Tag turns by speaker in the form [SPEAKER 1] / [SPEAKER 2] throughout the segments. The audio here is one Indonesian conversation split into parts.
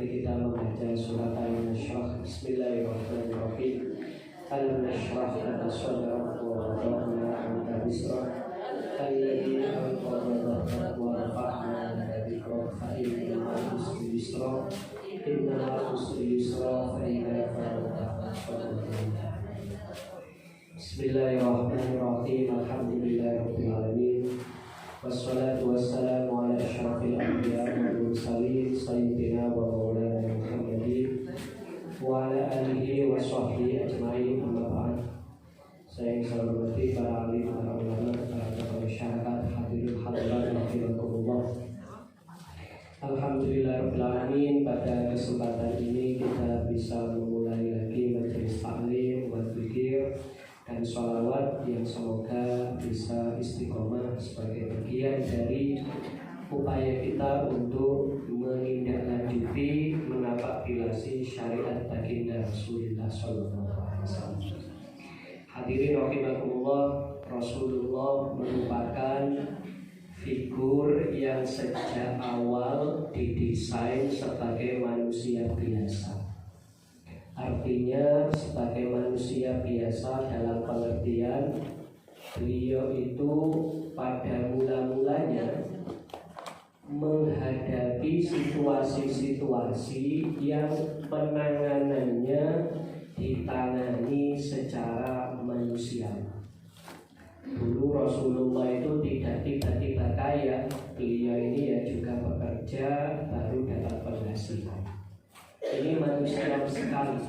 [SPEAKER 1] Mari kita membaca surat Al-Nashrah. Bismillahirrahmanirrahim. Al-Nashrah laka sadrak wa wada'na anka wizrak alladzi anqadha dhahrak wa rafa'na laka dhikrak fa innal usri yusra innal usri yusra fa idza faragta fansab. Bismillahirrahmanirrahim. Alhamdulillahirabbil alamin. Wassalatu wassalamu ala asyrafil anbiya'i wal mursalin sayyidina wa maulana Muhammadin wa ala alihi wa sahbihi ajma'in, amma ba'd. Saya yang saya hormati para alim, para ulama, para tokoh masyarakat, hadirin hadirat rahimakumullah. Alhamdulillahirabbil alamin. Pada kesempatan ini kita bisa memulai lagi majelis taklim wa dzikir dan sholawat yang semoga bisa istiqomah sebagai bagian dari upaya kita untuk menindaklanjuti menapaktilasi syariat baginda Rasulullah SAW. Hadirin rahimakumullah, Rasulullah merupakan figur yang sejak awal didesain sebagai manusia biasa. Artinya sebagai manusia biasa dalam pengertian beliau itu pada mula-mulanya menghadapi situasi-situasi yang penanganannya ditangani secara manusia. Dulu Rasulullah itu tidak tiba-tiba kaya, beliau ini ya juga bekerja baru dapat penghasilan. Ini manusia sekali,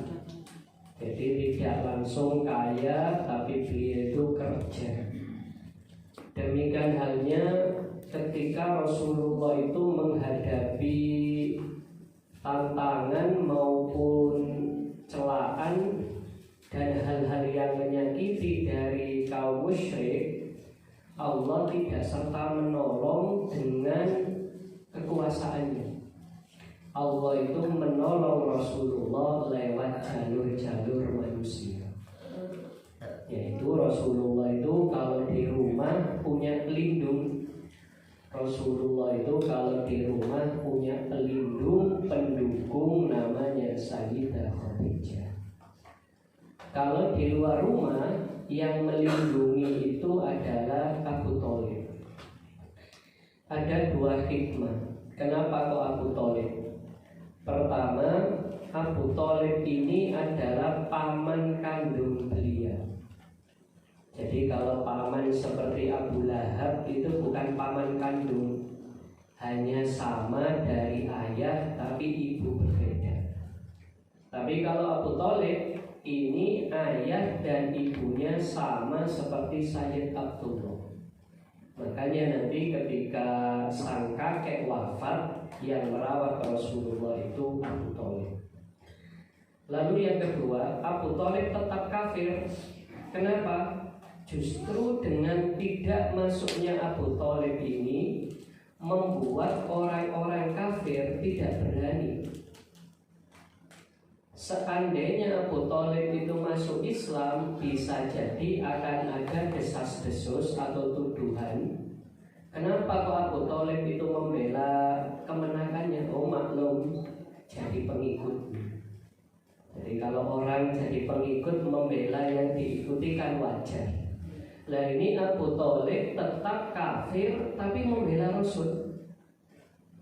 [SPEAKER 1] jadi tidak langsung kaya, tapi beliau itu kerja. Demikian halnya ketika Rasulullah itu menghadapi tantangan maupun celaan dan hal-hal yang menyakiti dari kaum musyrik, Allah tidak serta menolong dengan kekuasaannya. Allah itu menolong Rasulullah lewat jalur-jalur manusia. Yaitu Rasulullah itu kalau di rumah punya pelindung. Rasulullah itu kalau di rumah punya pelindung, pendukung, namanya Sayyidah Khadijah. Kalau di luar rumah yang melindungi itu adalah Abu Thalib. Ada dua hikmah. Kenapa kok Abu Thalib? Pertama, Abu Thalib ini adalah paman kandung beliau. Jadi kalau paman seperti Abu Lahab itu bukan paman kandung, hanya sama dari ayah tapi ibu berbeda. Tapi kalau Abu Thalib ini ayah dan ibunya sama seperti Sayyid Abdullah. Makanya nanti ketika sang kakek wafat, yang merawat Rasulullah itu Abu Thalib. Lalu yang kedua, Abu Thalib tetap kafir. Kenapa? Justru dengan tidak masuknya Abu Thalib ini membuat orang-orang kafir tidak berani. Seandainya Abu Thalib itu masuk Islam, bisa jadi akan ada desas-desus atau tuduhan. Kenapa kok Abu Thalib itu membela kemenangannya? Oh maklum, jadi pengikut. Jadi kalau orang jadi pengikut membela yang diikuti kan wajar. Nah ini Abu Thalib tetap kafir tapi membela Rasul.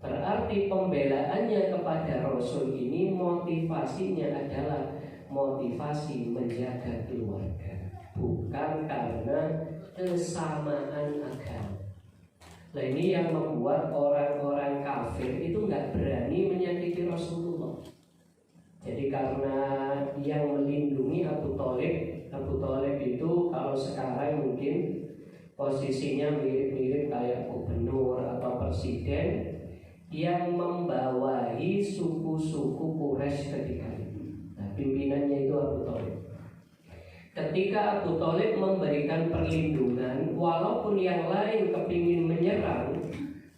[SPEAKER 1] Berarti pembelaannya kepada Rasul ini motivasinya adalah motivasi menjaga keluarga, bukan karena kesamaan agama. Nah ini yang membuat orang-orang kafir itu nggak berani menyakiti Rasulullah. Jadi karena yang melindungi Abu Thalib itu kalau sekarang mungkin posisinya mirip-mirip kayak gubernur atau presiden yang membawahi suku-suku Quraisy ketika itu. Nah, pimpinannya itu Abu Thalib. Ketika Abu Thalib memberikan perlindungan, walaupun yang lain kepingin menyerang,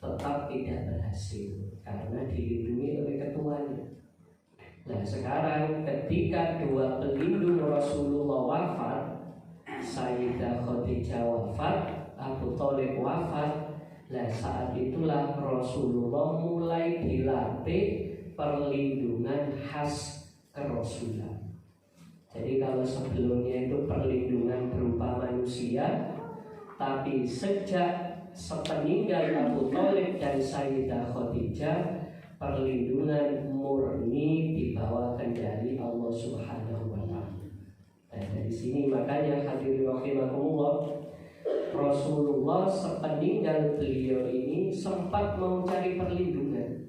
[SPEAKER 1] tetap tidak berhasil karena dilindungi oleh ketuanya. Nah sekarang ketika dua pelindung Rasulullah wafat, Sayyidah Khadijah wafat, Abu Thalib wafat. Nah saat itulah Rasulullah mulai dilatih perlindungan khas kerasulan. Jadi kalau sebelumnya itu perlindungan berupa manusia, tapi sejak sepeninggal Abu Thalib dan Sayyidah Khadijah, perlindungan murni di bawah kendali Allah Subhanahu wa Ta'ala. Dan dari sini makanya hadirin rahimakumullah, Rasulullah sepeninggal beliau ini sempat mau cari perlindungan.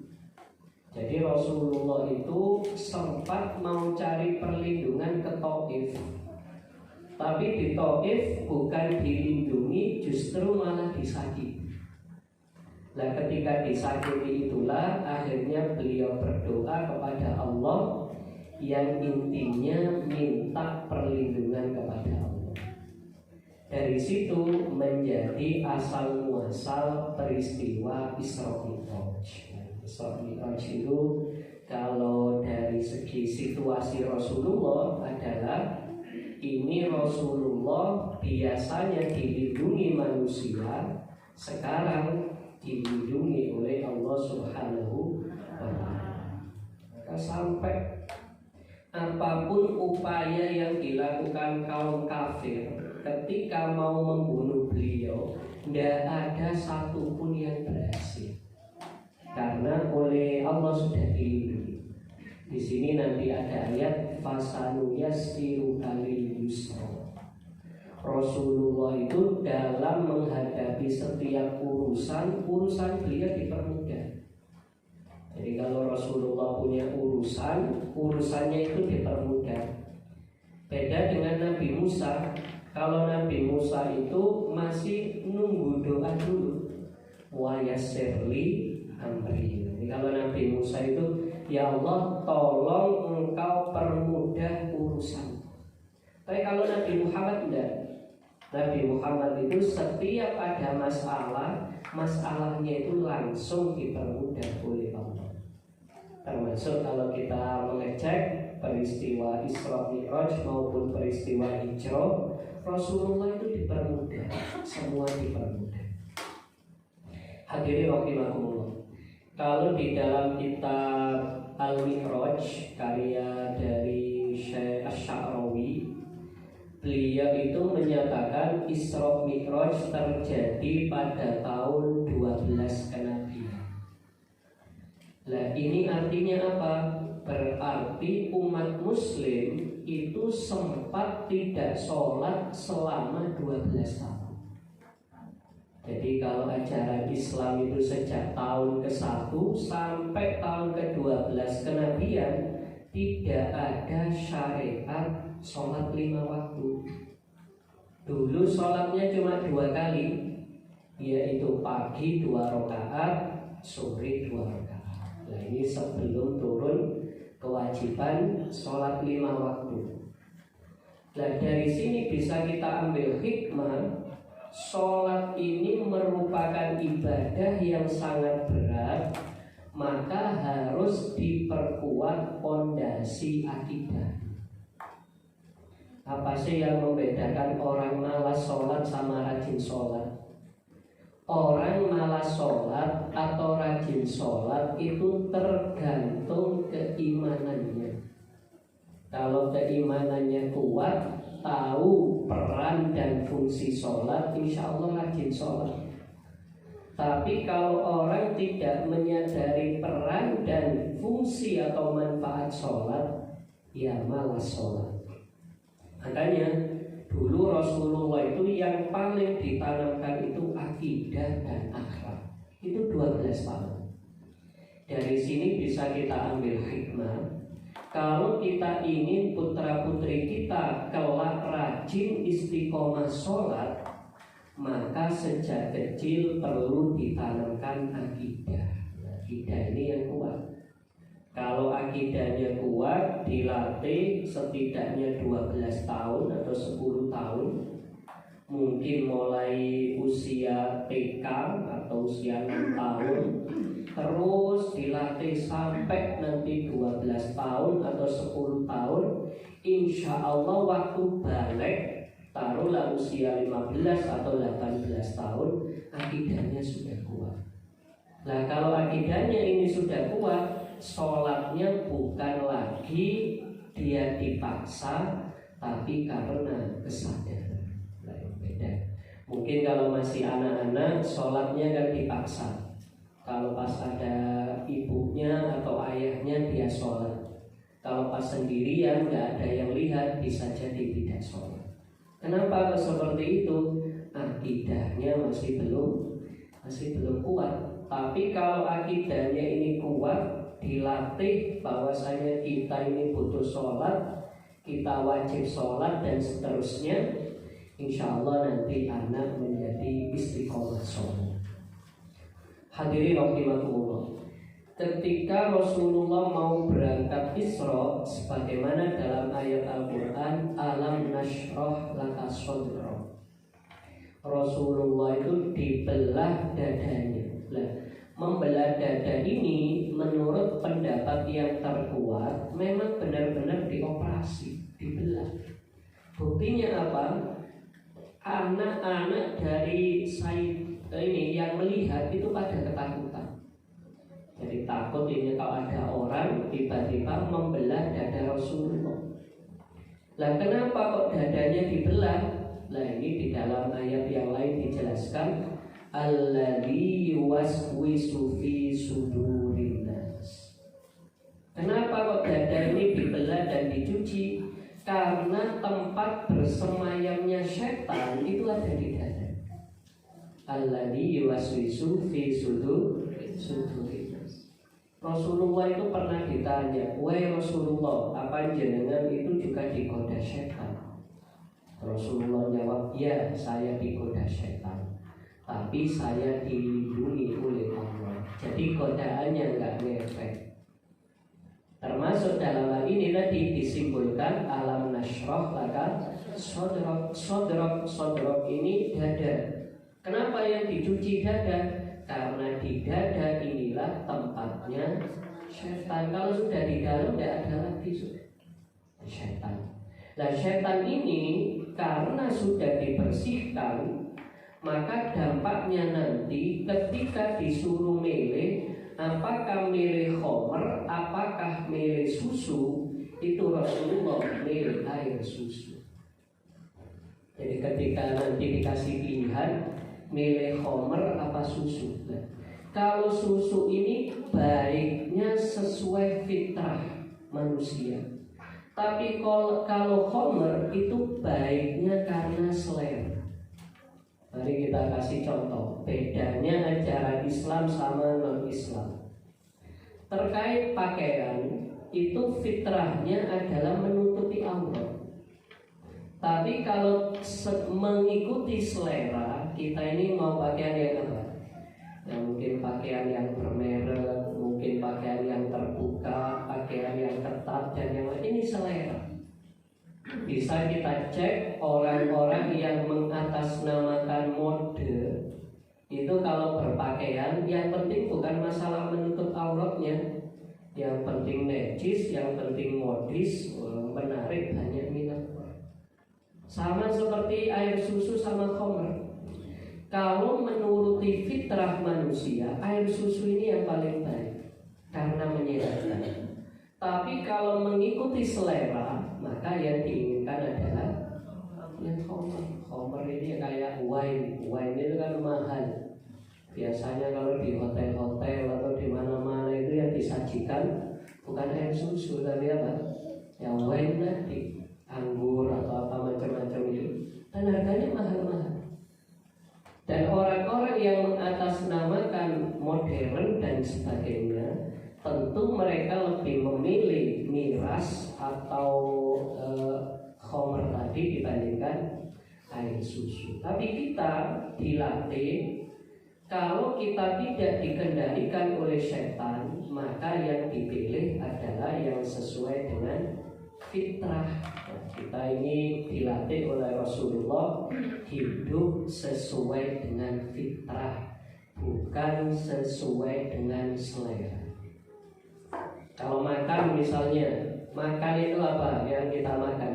[SPEAKER 1] Jadi Rasulullah itu sempat mau cari perlindungan ke Taif. Tapi di Taif bukan dilindungi, justru malah disakiti. Nah, ketika disakiti itulah akhirnya beliau berdoa kepada Allah yang intinya minta perlindungan kepada Allah. Dari situ menjadi asal muasal peristiwa Isra Mi'raj. Isra Mi'raj itu kalau dari segi situasi Rasulullah adalah ini Rasulullah biasanya dilindungi manusia, sekarang dilindungi oleh Allah Subhanahu wa Ta'ala. Maka sampai apapun upaya yang dilakukan kaum kafir ketika mau membunuh beliau, tidak ada satupun yang berhasil, karena oleh Allah sudah dilindungi. Di sini nanti ada ayat fasanu yassiru alil yusra. Rasulullah itu dalam menghadapi setiap urusan beliau dipermudah. Jadi kalau Rasulullah punya urusannya itu dipermudah. Beda dengan Nabi Musa. Kalau Nabi Musa itu masih nunggu doa dulu. Wa yassirli amri. Jadi kalau Nabi Musa itu, ya Allah tolong engkau permudah urusan. Tapi kalau Nabi Muhammad tidak. Nabi Muhammad itu setiap ada masalahnya itu langsung dipermudah oleh Allah. Termasuk kalau kita mengecek peristiwa Isra Mi'raj maupun peristiwa Hijrah, Rasulullah itu dipermudah, semua dipermudah. Hadirin rahimakumullah. Kalau di dalam kitab Al-Mi'raj karya dari Syekh Asy-Sya'rawi, beliau itu menyatakan Isra Mi'raj terjadi pada tahun 12 kenabian. Nah, ini artinya apa? Berarti umat muslim itu sempat tidak sholat selama 12 tahun. Jadi kalau ajaran Islam itu sejak tahun ke-1 sampai tahun ke-12 kenabian, tidak ada syariat sholat 5 waktu. Dulu sholatnya cuma 2 kali, yaitu pagi 2 rakaat, sore 2 rakaat. Nah, ini sebelum turun kewajiban sholat 5 waktu. Nah, dari sini bisa kita ambil hikmah, sholat ini merupakan ibadah yang sangat berat, maka harus diperkuat pondasi akidah. Apa sih yang membedakan orang malas sholat sama rajin sholat? Orang malas sholat atau rajin sholat itu tergantung keimanannya. Kalau keimanannya kuat, tahu peran dan fungsi sholat, insya Allah rajin sholat. Tapi kalau orang tidak menyadari peran dan fungsi atau manfaat sholat, ya malas sholat. Makanya dulu Rasulullah itu yang paling ditanamkan itu akidah dan akhlak. Itu 12 tahun. Dari sini bisa kita ambil hikmah. Kalau kita ingin putra-putri kita kelak rajin istiqomah sholat, maka sejak kecil perlu ditanamkan akidah. Akidah ini yang kuat. Kalau akidahnya kuat, dilatih setidaknya 12 tahun atau 10 tahun, mungkin mulai usia TK atau usia 6 tahun, terus dilatih sampai nanti 12 tahun atau 10 tahun, insya Allah waktu balik, taruhlah usia 15 atau 18 tahun, akidahnya sudah kuat. Nah, kalau akidahnya ini sudah kuat, sholatnya bukan lagi dia dipaksa, tapi karena kesadaran. Nah, beda. Mungkin kalau masih anak-anak, sholatnya kan dipaksa. Kalau pas ada ibunya atau ayahnya dia sholat. Kalau pas sendirian nggak ada yang lihat, bisa jadi tidak sholat. Kenapa seperti itu? Akidahnya masih belum kuat. Tapi kalau akidahnya ini kuat, dilatih bahwasanya kita ini butuh sholat, kita wajib sholat dan seterusnya, insya Allah nanti anak menjadi istiqomah sholat. Hadirin rahimakumullah. Ketika Rasulullah mau berangkat Isra, sebagaimana dalam ayat Al-Quran, alam nashrah laka sadrak, Rasulullah itu dibelah dadanya. Nah, membelah dada ini menurut pendapat yang terkuat memang benar-benar dioperasi, dibelah. Buktinya apa? Anak-anak dari Said ini yang melihat itu pada ketakutan. Jadi takut ini kalau ada orang tiba-tiba membelah dada Rasulullah. Lah kenapa kok dadanya dibelah? Lah ini di dalam ayat yang lain dijelaskan, alladzi yuwaswisu fi sudurin nas. Kenapa kok dada ini dibelah dan dicuci? Karena tempat bersemayamnya setan itu ada di dada. Alladzi yuwaswisu fi sudurin. Rasulullah itu pernah ditanya, "Wahai Rasulullah, apa jenengan itu juga digoda setan?" Rasulullah jawab, "Ya, saya digoda setan, tapi saya dilindungi oleh Allah." Jadi godaannya nggak ngefek. Termasuk dalam hal ini tadi disimpulkan alam nashrah laka sodrok ini dada. Kenapa yang dicuci dada? Karena di dada inilah tempatnya setan. Kalau sudah di dalam tidak ada lagi setan. Nah, setan ini karena sudah dibersihkan, maka dampaknya nanti ketika disuruh milih, apakah milih khamr, apakah milih susu, itu Rasulullah milih air susu. Jadi ketika nanti dikasih pilihan milih khamr apa susu. Nah, kalau susu ini baiknya sesuai fitrah manusia. Tapi kalau khamr itu baiknya karena selera. Mari kita kasih contoh bedanya ajaran Islam sama non-Islam. Terkait pakaian, itu fitrahnya adalah menutupi aurat. Tapi kalau mengikuti selera, kita ini mau pakaian yang apa? Yang mungkin pakaian yang bermerek, mungkin pakaian yang terbuka, pakaian yang ketat dan yang lain, ini selera. Bisa kita cek orang-orang yang mengatasnamakan mode itu kalau berpakaian, yang penting bukan masalah menutup auratnya, yang penting necis, yang penting modis, menarik, banyak minat. Sama seperti air susu sama khamr. Kalau menuruti fitrah manusia, air susu ini yang paling baik karena menyehatkan. Tapi kalau mengikuti selera, maka yang diinginkan adalah yang khamr. Khamr ini kayak wine. Wine itu kan mahal. Biasanya kalau di hotel-hotel atau di mana-mana itu yang disajikan bukan air susu, tapi apa? Yang wine tadi, anggur atau apa macam-macam itu, dan harganya mahal-mahal. Dan orang-orang yang mengatasnamakan modern dan sebagainya, tentu mereka lebih memilih miras atau khamr tadi dibandingkan air susu. Tapi kita dilatih, kalau kita tidak dikendalikan oleh setan, maka yang dipilih adalah yang sesuai dengan fitrah. Kita ini dilatih oleh Rasulullah hidup sesuai dengan fitrah, bukan sesuai dengan selera. Kalau makan misalnya, makan itu apa yang kita makan?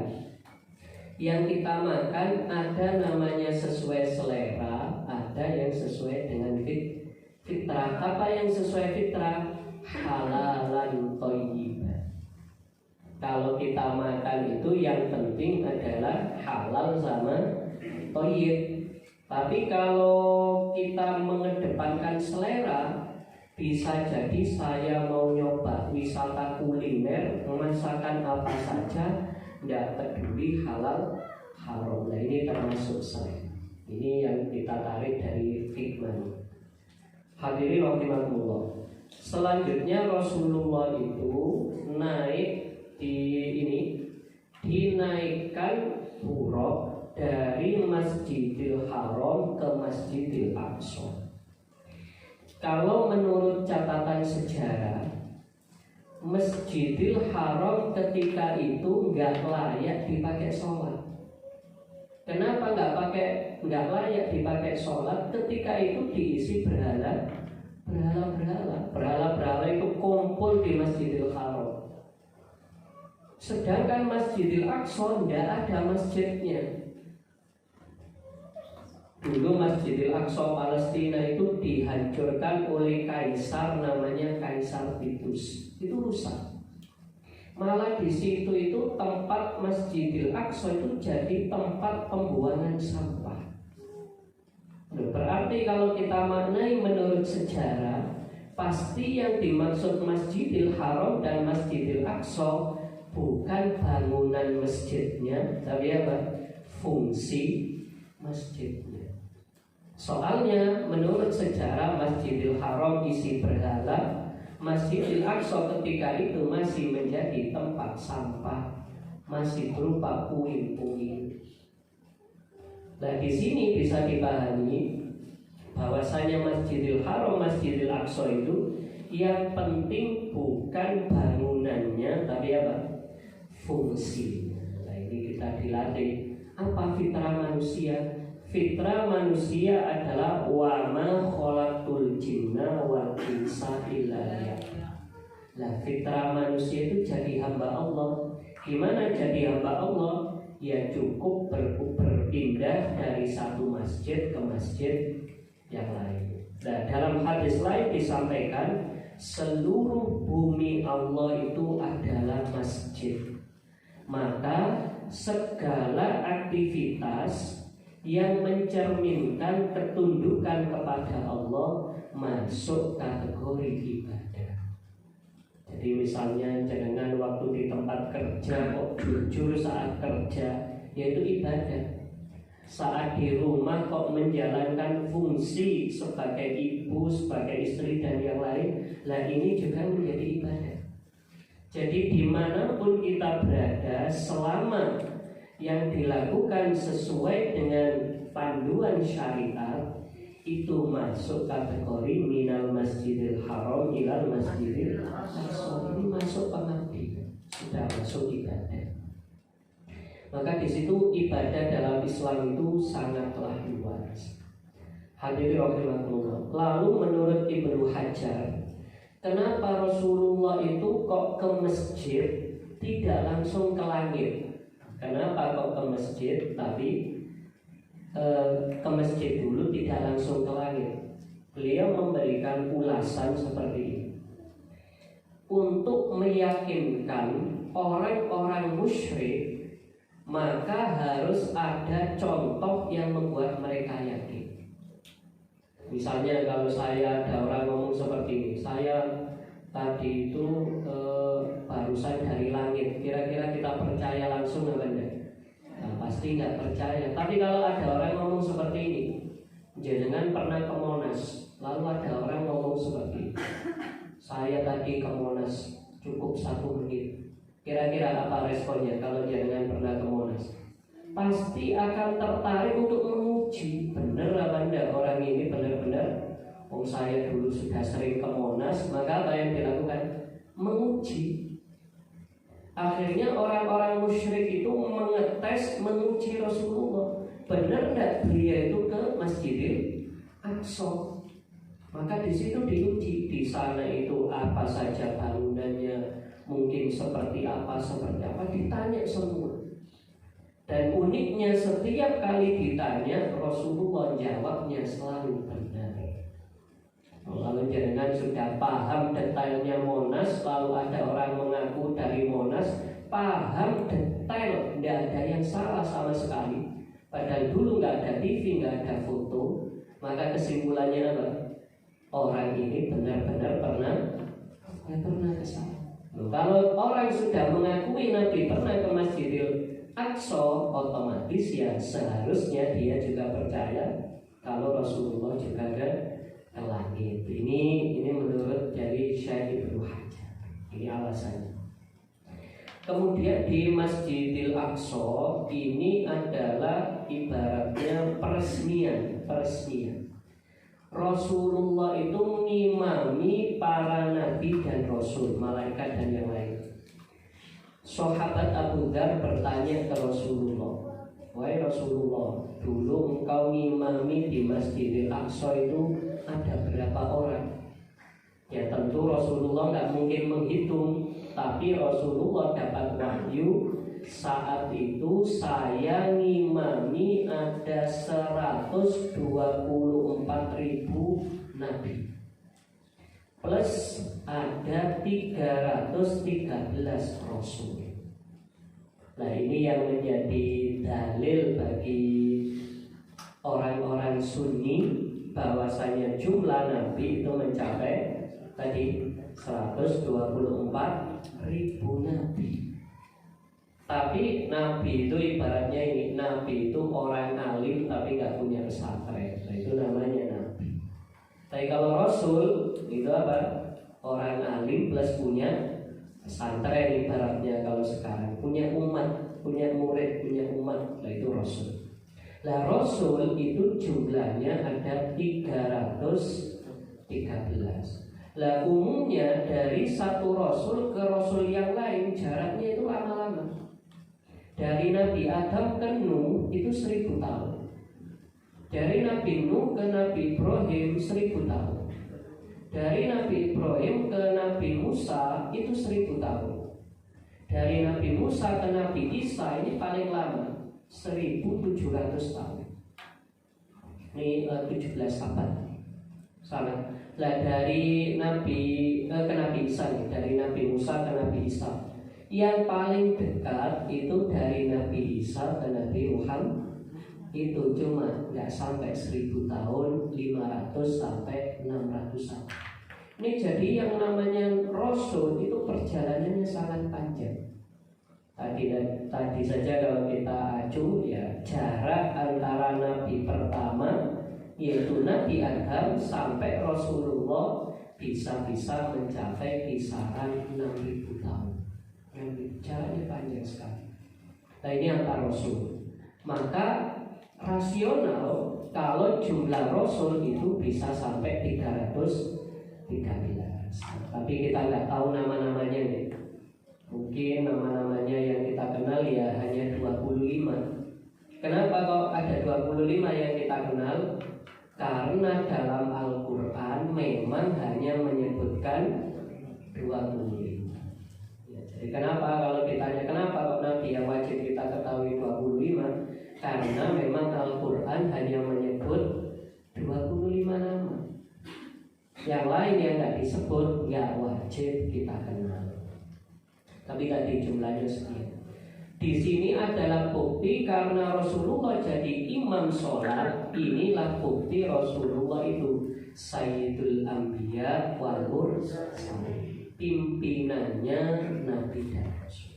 [SPEAKER 1] Yang kita makan ada namanya sesuai selera, ada yang sesuai dengan fitrah. Apa yang sesuai fitrah? halalan thayyiban. Kalau kita makan itu yang penting adalah halal sama thayyib. Tapi kalau kita mengedepankan selera, bisa jadi saya mau nyoba wisata kuliner, masakan apa saja, tidak peduli halal haram. Nah ini termasuk selera. Ini yang kita tarik dari hikmah. Hadirin rahimakumullah. Selanjutnya Rasulullah itu dinaikkan buraq dari Masjidil Haram ke Masjidil Aqsa. Kalau menurut catatan sejarah, Masjidil Haram ketika itu nggak layak dipakai sholat. Kenapa nggak layak dipakai sholat? Ketika itu diisi berhala itu kumpul di Masjidil Haram. Sedangkan Masjidil Aqsa tidak ada masjidnya. Dulu Masjidil Aqsa Palestina itu dihancurkan oleh kaisar namanya Kaisar Titus. Itu rusak. Malah di situ itu tempat Masjidil Aqsa itu jadi tempat pembuangan sampah. Berarti kalau kita maknai menurut sejarah, pasti yang dimaksud Masjidil Haram dan Masjidil Aqsa bukan bangunan masjidnya, tapi apa? Fungsi masjidnya. Soalnya menurut sejarah Masjidil Haram isi berhala, Masjidil Aqsa ketika itu masih menjadi tempat sampah, masih berupa puing-puing. Nah di sini bisa dipahami bahwasanya Masjidil Haram, Masjidil Aqsa itu yang penting bukan bangunannya, tapi apa? Fungsinya. Nah ini kita dilatih. Apa fitrah manusia? Fitrah manusia adalah wa ma khalaqtul jinna wal insa illa liya'budun. Nah, fitrah manusia itu jadi hamba Allah. Gimana jadi hamba Allah? Ya cukup berpindah dari satu masjid ke masjid yang lain. Nah, dalam hadis lain disampaikan seluruh bumi Allah itu adalah masjid. Maka segala aktivitas yang mencerminkan ketundukan kepada Allah masuk kategori ibadah. Jadi misalnya jangan waktu di tempat kerja kok jujur saat kerja, yaitu ibadah. Saat di rumah kok menjalankan fungsi sebagai ibu, sebagai istri dan yang lain, lah ini juga menjadi ibadah. Jadi dimanapun kita berada, selama yang dilakukan sesuai dengan panduan syariat, itu masuk kategori minal masjidil haram ilal masjidil aqsa. Ini masuk pengabdian, sudah masuk ibadah. Maka di situ ibadah dalam Islam itu sangatlah luas. Hadirin rahimakumullah. Lalu menurut Ibnu Hajar, kenapa Rasulullah itu kok ke masjid tidak langsung ke langit? Kenapa kok ke masjid tapi ke masjid dulu tidak langsung ke langit? Beliau memberikan ulasan seperti ini. Untuk meyakinkan orang-orang musyrik, maka harus ada contoh yang membuat mereka yakin. Misalnya kalau ada orang ngomong seperti ini, saya tadi itu barusan dari langit, kira-kira kita percaya langsung apa enggak? Nah, pasti nggak percaya. Tapi kalau ada orang ngomong seperti ini, jenengan pernah ke Monas, lalu ada orang ngomong seperti ini, saya tadi ke Monas cukup 1 menit, kira-kira apa responnya kalau jenengan pernah ke Monas? Pasti akan tertarik untuk menguji, benar apa enggak orang ini benar-benar. Saya dulu sudah sering ke Monas, maka apa yang dilakukan? Menguji. Akhirnya orang-orang musyrik itu mengetes, menguji Rasulullah, benar enggak beliau itu ke Masjidil Aqsa? Maka di situ diuji, di sana itu apa saja bangunannya, mungkin seperti apa, ditanya semua. Dan uniknya setiap kali ditanya, Rasulullah jawabnya selalu benar. Lalu jangan sudah paham detailnya CCTV, nggak ada foto, maka kesimpulannya apa? Orang ini benar-benar pernah ke sana. Kalau orang sudah mengakui Nabi pernah ke Masjidil Aqsa, otomatis ya seharusnya dia juga percaya kalau Rasulullah juga ke langit. Ini menurut dari Syekh Ibnu Hajar. Ini alasannya. Kemudian di Masjidil Aqsa ini adalah ibaratnya peresmian. Rasulullah itu mengimami para nabi dan rasul, malaikat dan yang lain. Sahabat Abu Dzar bertanya ke Rasulullah, "Wahai Rasulullah, dulu engkau ngimami di Masjidil Aqsa itu ada berapa orang?" Ya tentu Rasulullah nggak mungkin menghitung, tapi Rasulullah dapat wahyu saat itu saya ngimami ada 124.000 nabi plus ada 313 rasul. Nah ini yang menjadi dalil bagi orang-orang Sunni bahwasanya jumlah nabi itu mencapai tadi 124.000 nabi. Tapi nabi itu ibaratnya ini, nabi itu orang alim tapi nggak punya pesantren, nah, itu namanya nabi. Tapi kalau rasul itu apa? Orang alim plus punya pesantren, ibaratnya kalau sekarang punya umat, punya murid, punya umat, nah itu rasul. Nah rasul itu jumlahnya ada 313. Lah umumnya dari satu rasul ke rasul yang lain jaraknya itu lama-lama. Dari Nabi Adam ke Nuh itu 1000 tahun. Dari Nabi Nuh ke Nabi Ibrahim 1000 tahun. Dari Nabi Ibrahim ke Nabi Musa itu 1000 tahun. Dari Nabi Musa ke Nabi Isa ini paling lama 1700 tahun. Ini 17 abad. Salah. Nah dari Nabi ke Nabi Isa nih, dari Nabi Musa ke Nabi Isa. Yang paling dekat itu dari Nabi Isa ke Nabi Muhammad itu cuma nggak sampai 1000 tahun, 500 sampai 600 tahun. Ini jadi yang namanya Rasul itu perjalanannya sangat panjang. Tadi saja kalau kita acu ya jarak antara Nabi pertama yaitu Nabi Adam sampai Rasulullah bisa mencapai kisaran 6.000 tahun. Jaraknya panjang sekali. Nah ini antar Rasul. Maka rasional kalau jumlah Rasul itu bisa sampai 313. Tapi kita nggak tahu nama-namanya nih. Mungkin nama-namanya yang kita kenal ya hanya 25. Kenapa kok ada 25 yang kita kenal? Karena dalam Al-Quran memang hanya menyebutkan 25. Ya, jadi kenapa kalau ditanya kenapa kok Nabi yang wajib kita ketahui 25? Karena memang Al-Quran hanya menyebut 25 nama. Yang lain yang nggak disebut nggak wajib kita kenal. Tapi tadi jumlahnya sekian. Di sini adalah bukti karena Rasulullah jadi imam sholat. Inilah bukti Rasulullah itu Sayyidul Anbiya wal Mursalin, pimpinannya Nabi dan Rasul.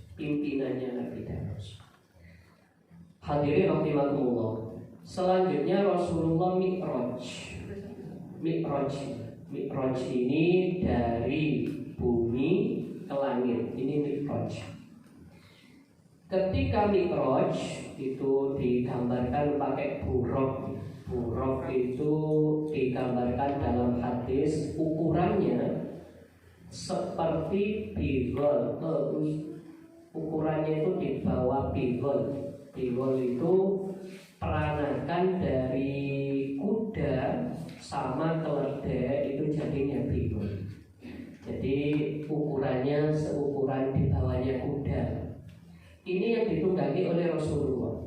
[SPEAKER 1] Hadirin rahimakumullah. Selanjutnya Rasulullah Mi'raj ini dari bumi ke langit. Ini Mi'raj. Ketika Mi'raj itu digambarkan pakai buraq. Buraq itu digambarkan dalam hadis ukurannya seperti bigol. Ukurannya itu di bawah bigol. Bigol itu peranakan dari kuda sama keledai itu jadinya bigol. Jadi ukurannya seukuran di bawahnya kuda. Ini yang ditunggangi oleh Rasulullah.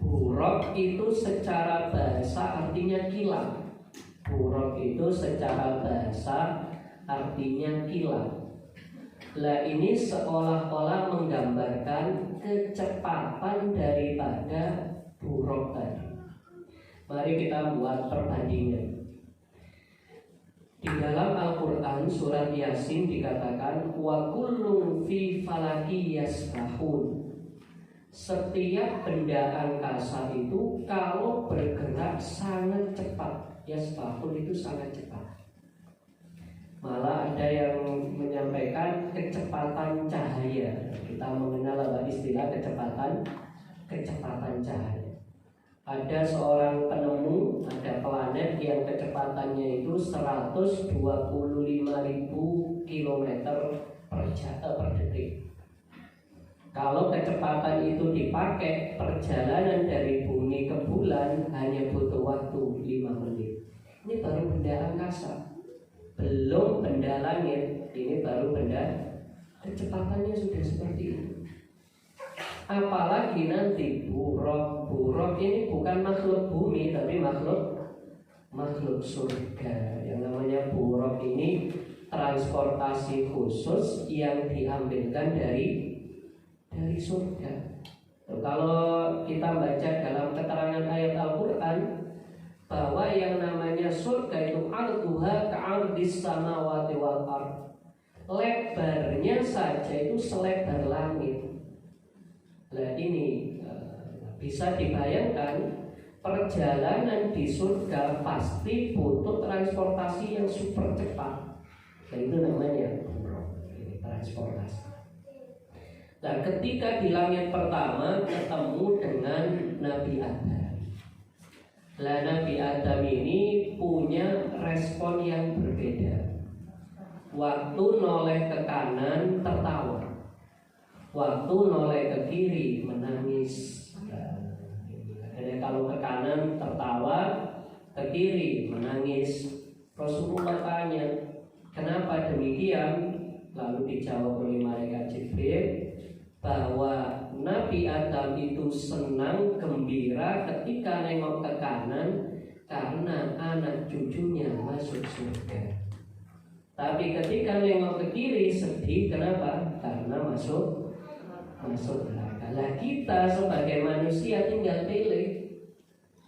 [SPEAKER 1] Buraq itu secara bahasa artinya kilat. Buraq itu secara bahasa artinya kilat. Lah ini seolah-olah menggambarkan kecepatan daripada buraq tadi. Mari kita buat perbandingan. Di dalam Al-Quran surat Yasin dikatakan wa kullun fi falaki yasbahun. Setiap benda angkasa itu kalau bergerak sangat cepat. Yasbahun itu sangat cepat. Malah ada yang menyampaikan kecepatan cahaya. Kita mengenal istilah kecepatan cahaya. Ada seorang penemu, ada planet yang kecepatannya itu 125.000 km per detik. Kalau kecepatan itu dipakai, perjalanan dari bumi ke bulan hanya butuh waktu 5 menit. Ini baru benda angkasa, belum benda langit. Ini baru benda, kecepatannya sudah seperti itu. Apalagi nanti buruk ini bukan makhluk bumi, tapi makhluk surga. Yang namanya buruk ini transportasi khusus yang diambilkan dari surga. Kalau kita baca dalam keterangan ayat Al-Quran bahwa yang namanya surga itu arduha ka'ardis samawati wal ard. Lebarnya saja itu selebar langit. Nah ini bisa dibayangkan perjalanan di surga pasti butuh transportasi yang super cepat. Dan itu namanya transportasi. Nah ketika di langit pertama ketemu dengan Nabi Adam. Nah Nabi Adam ini punya respon yang berbeda. Waktu noleh ke kanan tertawa, waktu noleh ke kiri menangis. Jadi kalau ke kanan tertawa, ke kiri menangis. Rasulullah tanya, kenapa demikian? Lalu dijawab oleh malaikat Jibril bahwa Nabi Adam itu senang gembira ketika nengok ke kanan karena anak cucunya masuk surga. Tapi ketika nengok ke kiri sedih, kenapa? Karena masuk neraka. Lah kita sebagai manusia tinggal pilih.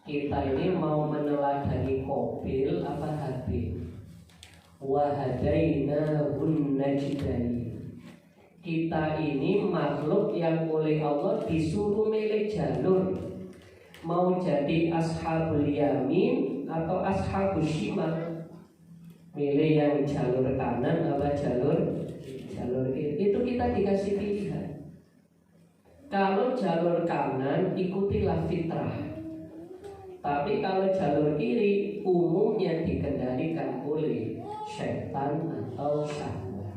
[SPEAKER 1] Kita ini mau meneladani Qabil apa Habil. Wa hadainahun najdain. Kita ini makhluk yang oleh Allah disuruh milih jalur. Mau jadi ashabul yamin atau ashabus shimal. Milih yang jalur kanan apa jalur kiri. Itu kita dikasih pilihan. Kalau jalur kanan ikutilah fitrah. Tapi kalau jalur kiri umumnya dikendalikan oleh syaitan atau syahwat.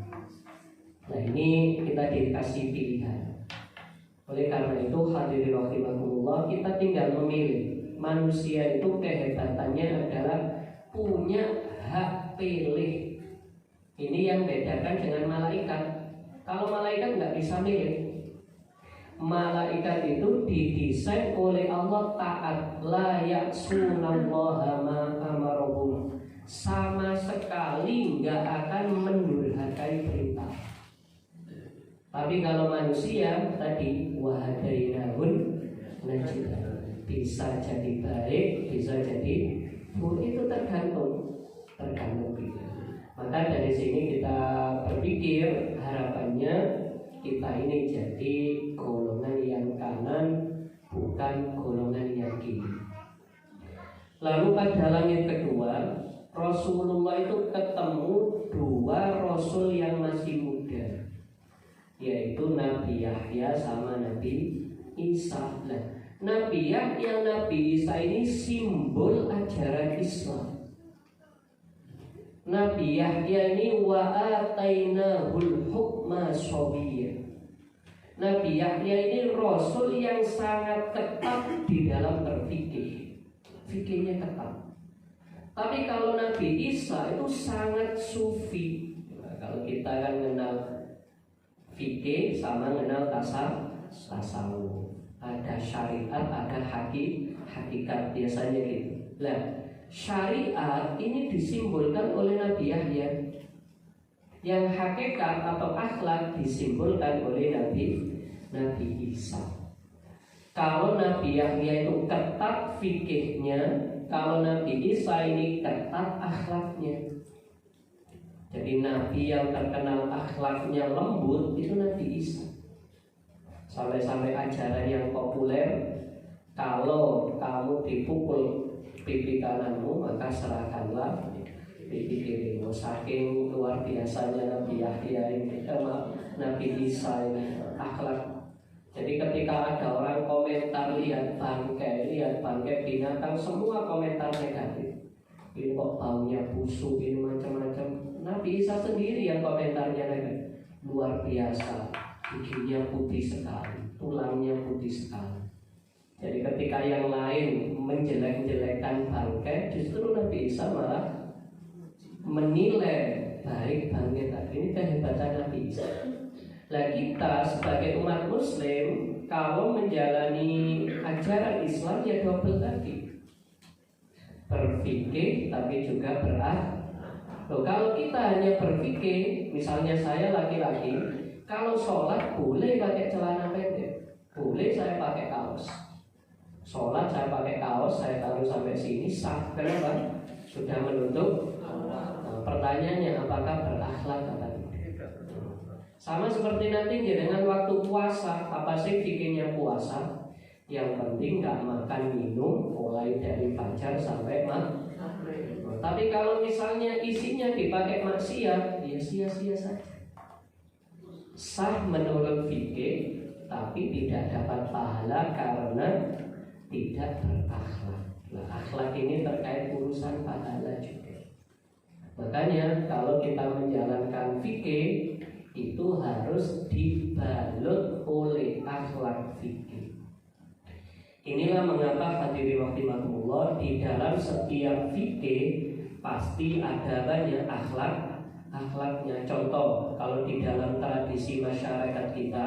[SPEAKER 1] Nah ini kita dikasih pilihan. Oleh karena itu hadirin rahimakumullah, kita tinggal memilih. Manusia itu kehebatannya adalah punya hak pilih. Ini yang bedakan dengan malaikat. Kalau malaikat nggak bisa milih. Malaikat itu didesain oleh Allah taat, la ya'sunallaha ma amarahum. Sama sekali nggak akan mendurhakai perintah. Tapi kalau manusia tadi wahadainahun najdain, bisa jadi baik, bisa jadi buruk, itu tergantung kita. Maka dari sini kita berpikir harapannya kita ini jadi golongan yang kanan, bukan golongan yang kiri. Lalu pada langit kedua, Rasulullah itu ketemu dua Rasul yang masih muda, yaitu Nabi Yahya sama Nabi Isa. Nah, Nabi Yahya, Nabi Isa ini simbol ajaran Islam. Nabi Yahya ini wa atainahul hukma sabiyya. Nabi Yahya ini rasul yang sangat ketat di dalam berfikih. Fikihnya ketat. Tapi kalau Nabi Isa itu sangat sufi. Nah, kalau kita kan kenal fikih sama kenal tasawuf. Ada syariat, ada hakikat biasanya gitu. Nah, syariat ini disimbolkan oleh Nabi Yahya. Yang hakikat atau akhlak disimbolkan oleh Nabi Isa. Kalau Nabi Yahya itu ketat fikihnya, kalau Nabi Isa ini ketat akhlaknya. Jadi Nabi yang terkenal akhlaknya lembut itu Nabi Isa. Sampai-sampai ajaran yang populer, kalau kamu dipukul pipi kananmu maka serahkanlah pipi kirimu. Saking luar biasanya Nabi Yahya ini, Nabi Isa ini akhlak. Jadi ketika ada orang komentar lihat bangkai binatang, semua komentar negatif. Ini kok baunya busuk, ini macam-macam. Nabi Isa sendiri yang komentarnya negatif. Luar biasa, giginya putih sekali, tulangnya putih sekali. Jadi ketika yang lain menjelek-jelekan bangkai, justru Nabi Isa malah menilai baik bangkai tadi. Ini kehebatan Nabi Isa. Nah, kita sebagai umat Muslim kalau menjalani ajaran Islam ya double tadi, berfikih tapi juga berakhlak. Kalau kita hanya berfikih, misalnya saya laki-laki, kalau sholat boleh pakai celana pendek, boleh saya pakai kaos. Sholat saya pakai kaos, saya taruh sampai sini sah. Kenapa? Sudah menutup. Nah, pertanyaannya apakah berakhlak atau tidak? Sama seperti nanti dengan waktu puasa, apa sih fikirnya puasa? Yang penting nggak makan minum mulai dari fajar sampai maghrib. Tapi kalau misalnya isinya dipakai maksiat, ya sia-sia saja. Sah menurut fikih, tapi tidak dapat pahala karena tidak berakhlak. Nah, akhlak ini terkait urusan pahala juga. Makanya kalau kita menjalankan fikih itu harus dibalut oleh akhlak fikih. Inilah mengapa hadirin rahimakumullah, di dalam setiap fikih pasti ada banyak akhlaknya. Contoh, kalau di dalam tradisi masyarakat kita,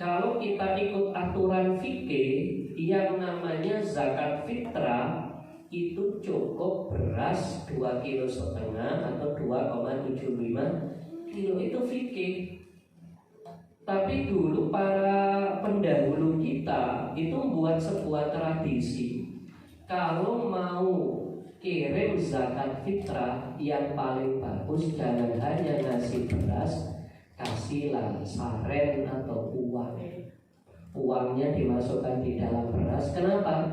[SPEAKER 1] kalau kita ikut aturan fikih yang namanya zakat fitrah, itu cukup beras 2,5 kilo atau 2,75 kilo, itu fikih. Tapi dulu para pendahulu kita itu membuat sebuah tradisi, kalau mau kirim zakat fitrah yang paling bagus jangan hanya ngasih beras, kasihlah saren atau uang. Uangnya dimasukkan di dalam beras. Kenapa?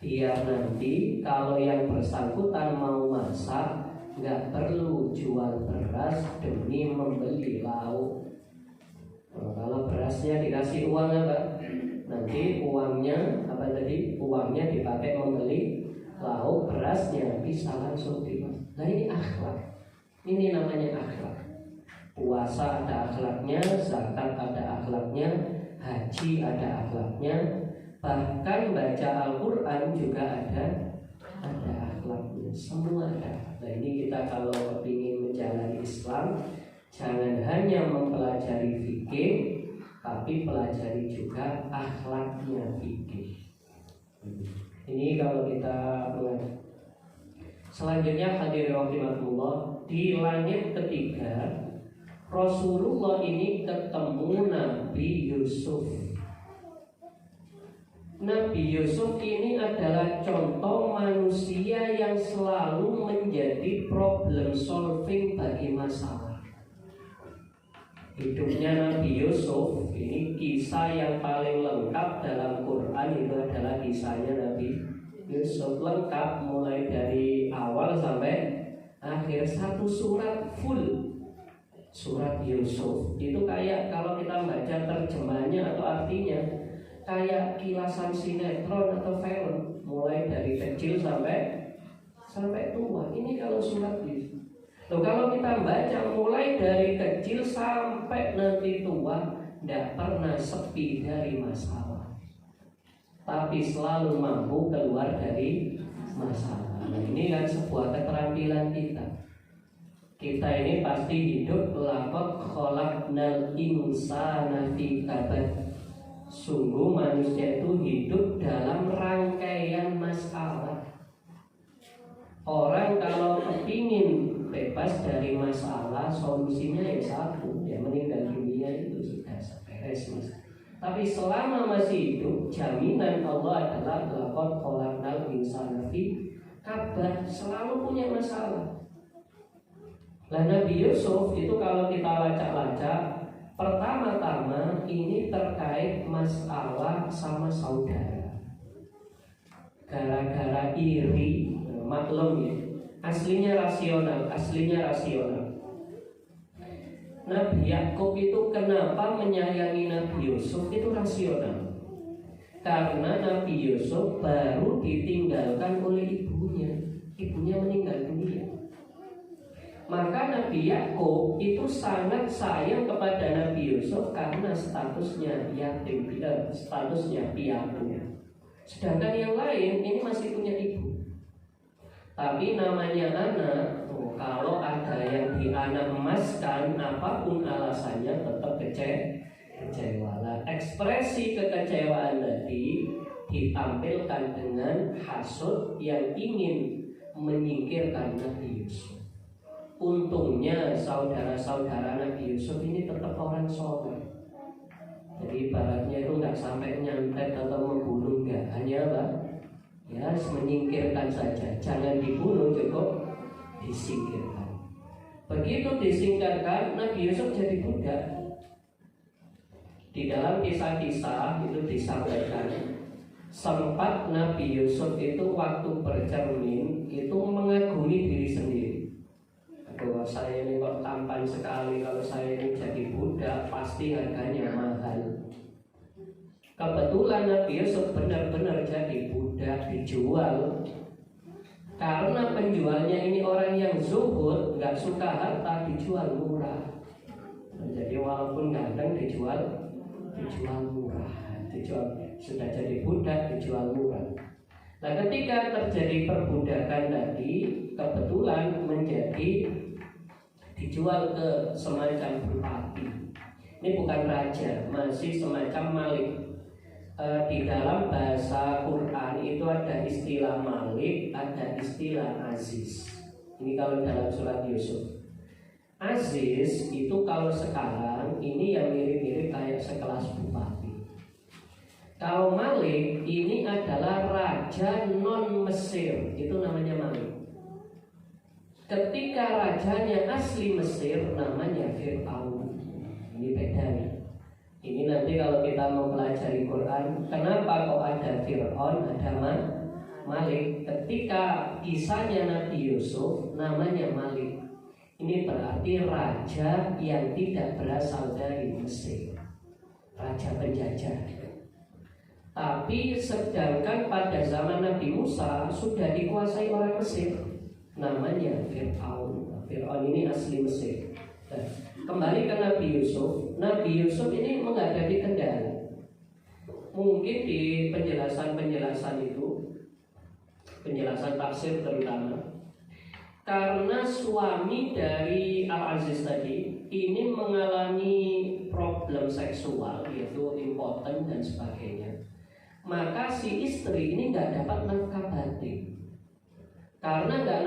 [SPEAKER 1] Biar nanti kalau yang bersangkutan mau masak nggak perlu jual beras demi membeli lauk. Kalau berasnya dikasih uang apa? Nanti uangnya uangnya dipakai membeli lauk, berasnya bisa langsung dimakan. Nah, ini akhlak. Ini namanya akhlak. Puasa ada akhlaknya, zakat ada akhlaknya, haji ada akhlaknya, bahkan baca Al-Quran juga ada akhlaknya. Semua ada. Nah, ini kita kalau ingin menjalani Islam, jangan hanya mempelajari fikih, tapi pelajari juga akhlaknya fikih. Ini kalau kita mengajar. Selanjutnya hadirin rahimakumullah, di langit ketiga Rasulullah ini ketemu Nabi Yusuf. Nabi Yusuf ini adalah contoh manusia yang selalu menjadi problem solving bagi masalah. Hidupnya Nabi Yusuf ini kisah yang paling lengkap dalam Quran, itu adalah kisahnya Nabi Yusuf, lengkap mulai dari awal sampai akhir, satu surat full. Surat Yusuf itu kayak kalau kita baca terjemahnya atau artinya kayak kilasan sinetron atau film, mulai dari kecil sampai tua. Ini kalau surat Yusuf. Loh, kalau kita baca mulai dari kecil sampai nanti tua, tidak pernah sepi dari masalah, tapi selalu mampu keluar dari masalah. Nah, ini kan sebuah keterampilan kita. Kita ini pasti hidup laqad khalaqnal insana fi kabad. Sungguh manusia itu hidup dalam rangkaian masalah. Orang kalau kepingin bebas dari masalah, solusinya yang satu, ya meninggal dunia, itu sudah beres mas. Tapi selama masih hidup, jaminan Allah adalah laqad khalaqnal insana fi kabar, selalu punya masalah. Nah, Nabi Yusuf itu kalau kita lacak-lacak, pertama-tama ini terkait masalah sama saudara. Gara-gara iri, maklum ya, aslinya rasional. Nabi Yakub itu kenapa menyayangi Nabi Yusuf itu rasional? Karena Nabi Yusuf baru ditinggalkan oleh ibunya meninggal dunia. Maka Nabi Yakub itu sangat sayang kepada Nabi Yusuf karena statusnya yatim, statusnya piatu. Sedangkan yang lain ini masih punya ibu. Tapi namanya anak, kalau ada yang dianak emaskan, apapun alasannya tetap kecewa. Nah, ekspresi kekecewaan tadi ditampilkan dengan hasud yang ingin menyingkirkan Nabi Yusuf. Untungnya saudara-saudara Nabi Yusuf ini tetap orang soleh. Jadi ibaratnya itu nggak sampai nyantet atau membunuh, nggak, hanya apa? Ya, menyingkirkan saja, jangan dibunuh, cukup disingkirkan. Begitu disingkirkan, Nabi Yusuf jadi budak. Di dalam kisah-kisah itu disampaikan, sempat Nabi Yusuf itu waktu bercermin itu mengagumi diri sendiri. Aduh, saya ini kok tampan sekali, kalau saya ini jadi budak pasti harganya mahal. Kebetulan Nabi Yusuf benar-benar jadi budak, dijual. Karena penjualnya ini orang yang zuhud, nggak suka harta, dijual murah. Jadi walaupun ganteng dijual murah, sudah jadi budak dijual murah. Nah, ketika terjadi perbudakan tadi, kebetulan menjadi dijual ke semacam bupati. Ini bukan raja, masih semacam malik. Di dalam bahasa Quran itu ada istilah malik, ada istilah aziz. Ini kalau dalam surat Yusuf. Aziz itu kalau sekarang ini yang mirip-mirip kayak sekelas bupati. Kalau malik ini adalah raja non Mesir, itu namanya malik. Ketika rajanya asli Mesir namanya Fir'aun. Ini beda nih. Ini nanti kalau kita mau pelajari Quran, kenapa kok ada Fir'aun, ada Malik? Ketika kisahnya Nabi Yusuf namanya Malik. Ini berarti raja yang tidak berasal dari Mesir, raja penjajah. Tapi sedangkan pada zaman Nabi Musa sudah dikuasai orang Mesir, namanya Fir'aun. Fir'aun ini asli Mesir. Kembali ke Nabi Yusuf. Nabi Yusuf ini menghadapi kendala. Mungkin di penjelasan itu, penjelasan tafsir terutama, karena suami dari Al-Aziz tadi ini mengalami problem seksual, yaitu impoten dan sebagainya, maka si istri ini nggak dapat nafkah batin. Karena nggak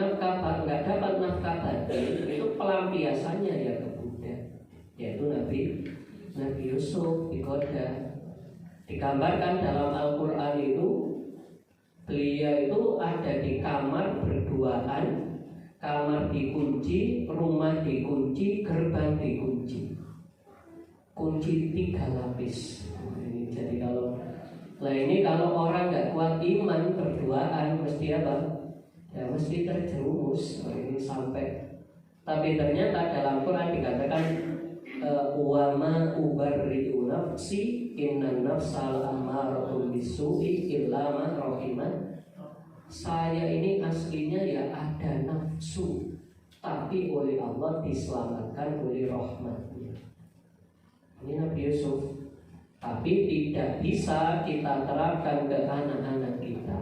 [SPEAKER 1] dapat nafkah batin, itu pelampiasannya ya ke budak, yaitu Nabi Yusuf digoda. Digambarkan dalam Al-Quran itu, beliau itu ada di kamar berduaan, kamar dikunci, rumah dikunci, gerbang dikunci, kunci 3 lapis. Jadi kalau orang nggak kuat iman berduaan mesti apa? Ya mesti terjerumus. Ini sampai. Tapi ternyata dalam Quran dikatakan wa ma ubarri'u nafsi innan nafsal ammaratun bisu'i illa ma rahiman. Saya ini aslinya ya ada nafsu, tapi oleh Allah diselamatkan oleh rahmatnya. Ini Nabi Yusuf. Tapi tidak bisa kita terapkan ke anak-anak kita.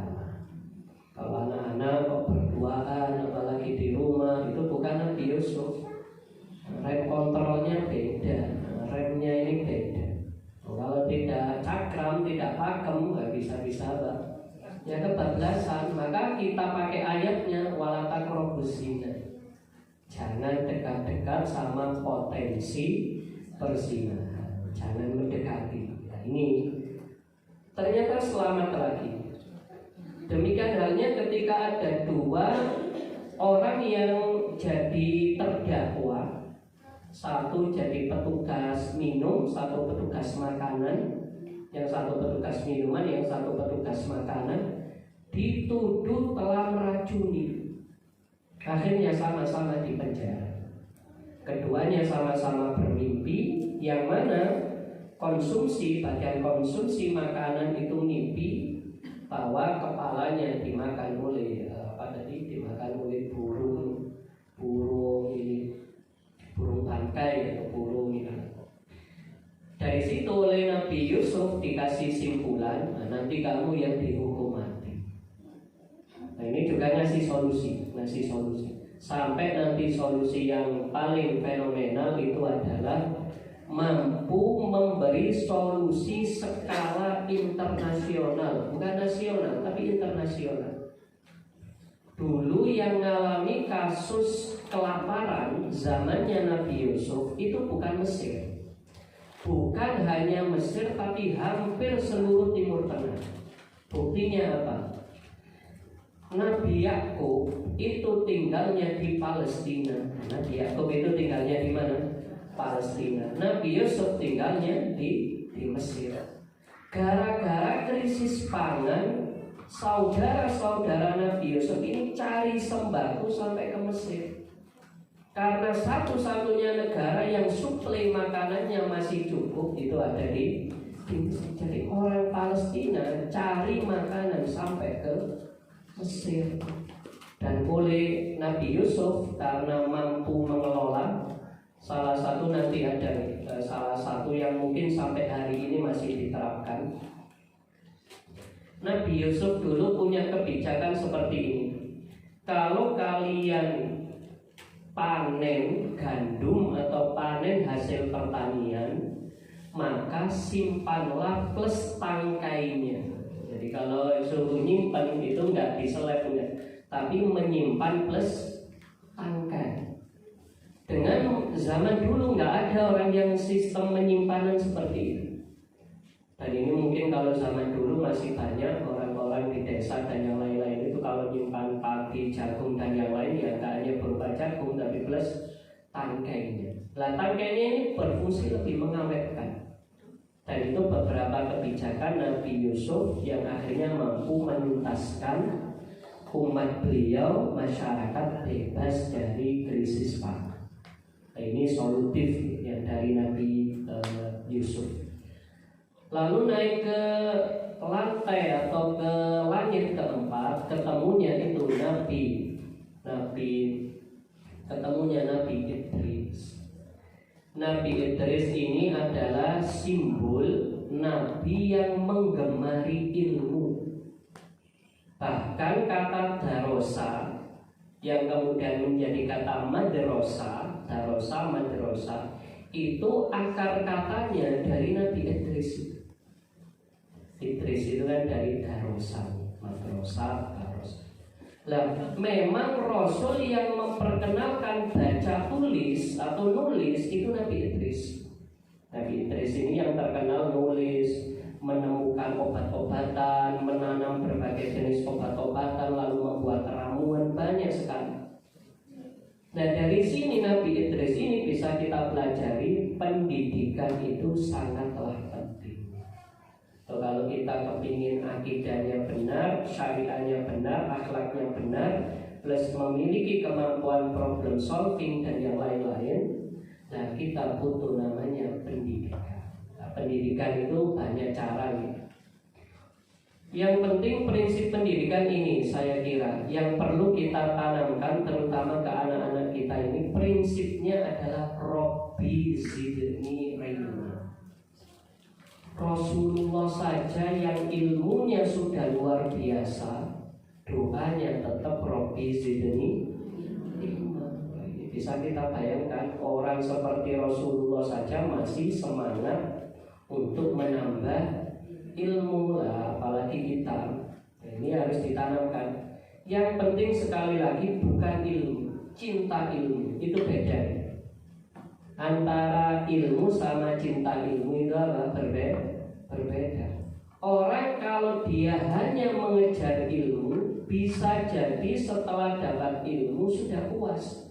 [SPEAKER 1] Kalau anak-anak kok berduaan, apalagi di rumah, itu bukan Nabi Yusuf. Rem kontrolnya beda, remnya ini beda. Kalau tidak cakram, tidak pakem, nggak bisa apa. Ya kebablasan. Maka kita pakai ayatnya wala taqrabuz zina. Jangan dekat-dekat sama potensi perzinahan. Jangan mendekati. Nah, ini ternyata selamat lagi. Demikian halnya ketika ada dua orang yang jadi terdakwa, satu jadi petugas minum, satu petugas makanan, yang satu petugas minuman, yang satu petugas makanan, dituduh telah meracuni. Akhirnya sama-sama dipenjara. Keduanya sama-sama bermimpi, yang mana bagian konsumsi makanan itu mimpi bahwa kepalanya dimakan oleh dimakan oleh burung bangkai atau burung ini. Dari situ oleh Nabi Yusuf dikasih simpulan, nanti kamu yang dihukum mati. Nah, ini juga ngasih solusi. Sampai nanti solusi yang paling fenomenal itu adalah mampu memberi solusi skala internasional, bukan nasional tapi internasional. Dulu yang mengalami kasus kelaparan zamannya Nabi Yusuf itu bukan Mesir, bukan hanya Mesir, tapi hampir seluruh Timur Tengah. Buktinya apa? Nabi Yakub itu tinggalnya di Palestina. Nabi Yakub itu tinggalnya di mana? Palestina. Nabi Yusuf tinggalnya di Mesir. Gara-gara krisis pangan, saudara-saudara Nabi Yusuf ini cari sembako sampai ke Mesir. Karena satu-satunya negara yang suplai makanannya masih cukup itu ada di Mesir. Jadi orang Palestina cari makanan sampai ke Mesir. Dan oleh Nabi Yusuf karena mampu mengelola, salah satu yang mungkin sampai hari ini masih diterapkan. Nabi Yusuf dulu punya kebijakan seperti ini. Kalau kalian panen gandum atau panen hasil pertanian, maka simpanlah plus tangkainya. Jadi kalau suruh nyimpan itu nggak diseleb, tapi menyimpan plus tangkai. Dengan zaman dulu nggak ada orang yang sistem penyimpanan seperti itu. Dan ini mungkin kalau zaman dulu masih banyak orang-orang di desa dan yang lain-lain itu kalau nyimpan padi, jagung dan yang lain ya nggak hanya berupa jagung tapi plus tangkainya. Lah tangkainya ini berfungsi lebih mengawetkan. Dan itu beberapa kebijakan Nabi Yusuf yang akhirnya mampu menuntaskan umat beliau, masyarakat bebas dari krisis pangan. Ini solutif yang dari Nabi Yusuf. Lalu naik ke lantai atau ke langit keempat, ketemunya itu Nabi Idris. Nabi Idris ini adalah simbol Nabi yang menggemari ilmu. Bahkan kata darosa yang kemudian menjadi kata madrasah itu akar katanya dari Nabi Idris. Idris itu kan dari darosa, madrasah. Lah, memang Rasul yang memperkenalkan baca tulis atau nulis itu Nabi Idris. Nabi Idris ini yang terkenal nulis, menemukan obat-obatan, menanam berbagai jenis obat-obatan, lalu membuat ramuan banyak sekali. Nah dari sini Nabi Idris ini bisa kita pelajari pendidikan itu sangatlah penting. So, kalau kita kepingin akidahnya benar, syariahnya benar, akhlaknya benar, plus memiliki kemampuan problem solving dan yang lain-lain, nah kita butuh namanya pendidikan. Nah, pendidikan itu banyak caranya. Yang penting prinsip pendidikan ini saya kira yang perlu kita tanamkan terutama ke anak-anak kita ini, prinsipnya adalah Robbi zidni ilma. Rasulullah saja yang ilmunya sudah luar biasa, doanya tetap Robbi zidni ilma. Bisa kita bayangkan orang seperti Rasulullah saja masih semangat untuk menambah ilmu lah, apalagi kita. Ini harus ditanamkan. Yang penting sekali lagi bukan ilmu, cinta ilmu. Itu beda. Antara ilmu sama cinta ilmu itu apa? Berbeda. Orang kalau dia hanya mengejar ilmu, bisa jadi setelah dapat ilmu sudah puas.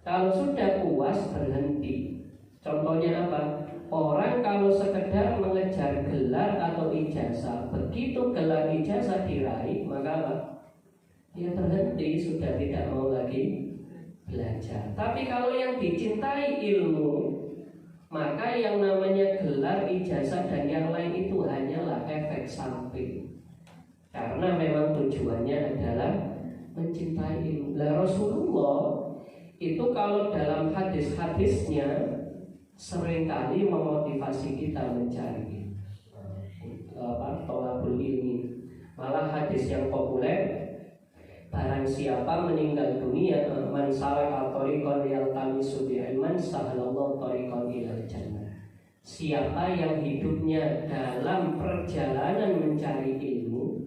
[SPEAKER 1] Kalau sudah puas berhenti. Contohnya apa? Orang kalau sekedar mengejar gelar atau ijazah, begitu gelar ijazah diraih, maka apa? Dia berhenti, sudah tidak mau lagi belajar. Tapi kalau yang dicintai ilmu, maka yang namanya gelar, ijazah dan yang lain itu hanyalah efek samping. Karena memang tujuannya adalah mencintai ilmu. Lah Rasulullah itu kalau dalam hadis-hadisnya seringkali memotivasi kita mencari tolabul ilmi. Malah hadis yang populer, barang siapa meninggal dunia, man salaka thariqan yaltamisu bihi ilman sahalallahu thariqan ilal jannah. Siapa yang hidupnya dalam perjalanan mencari ilmu,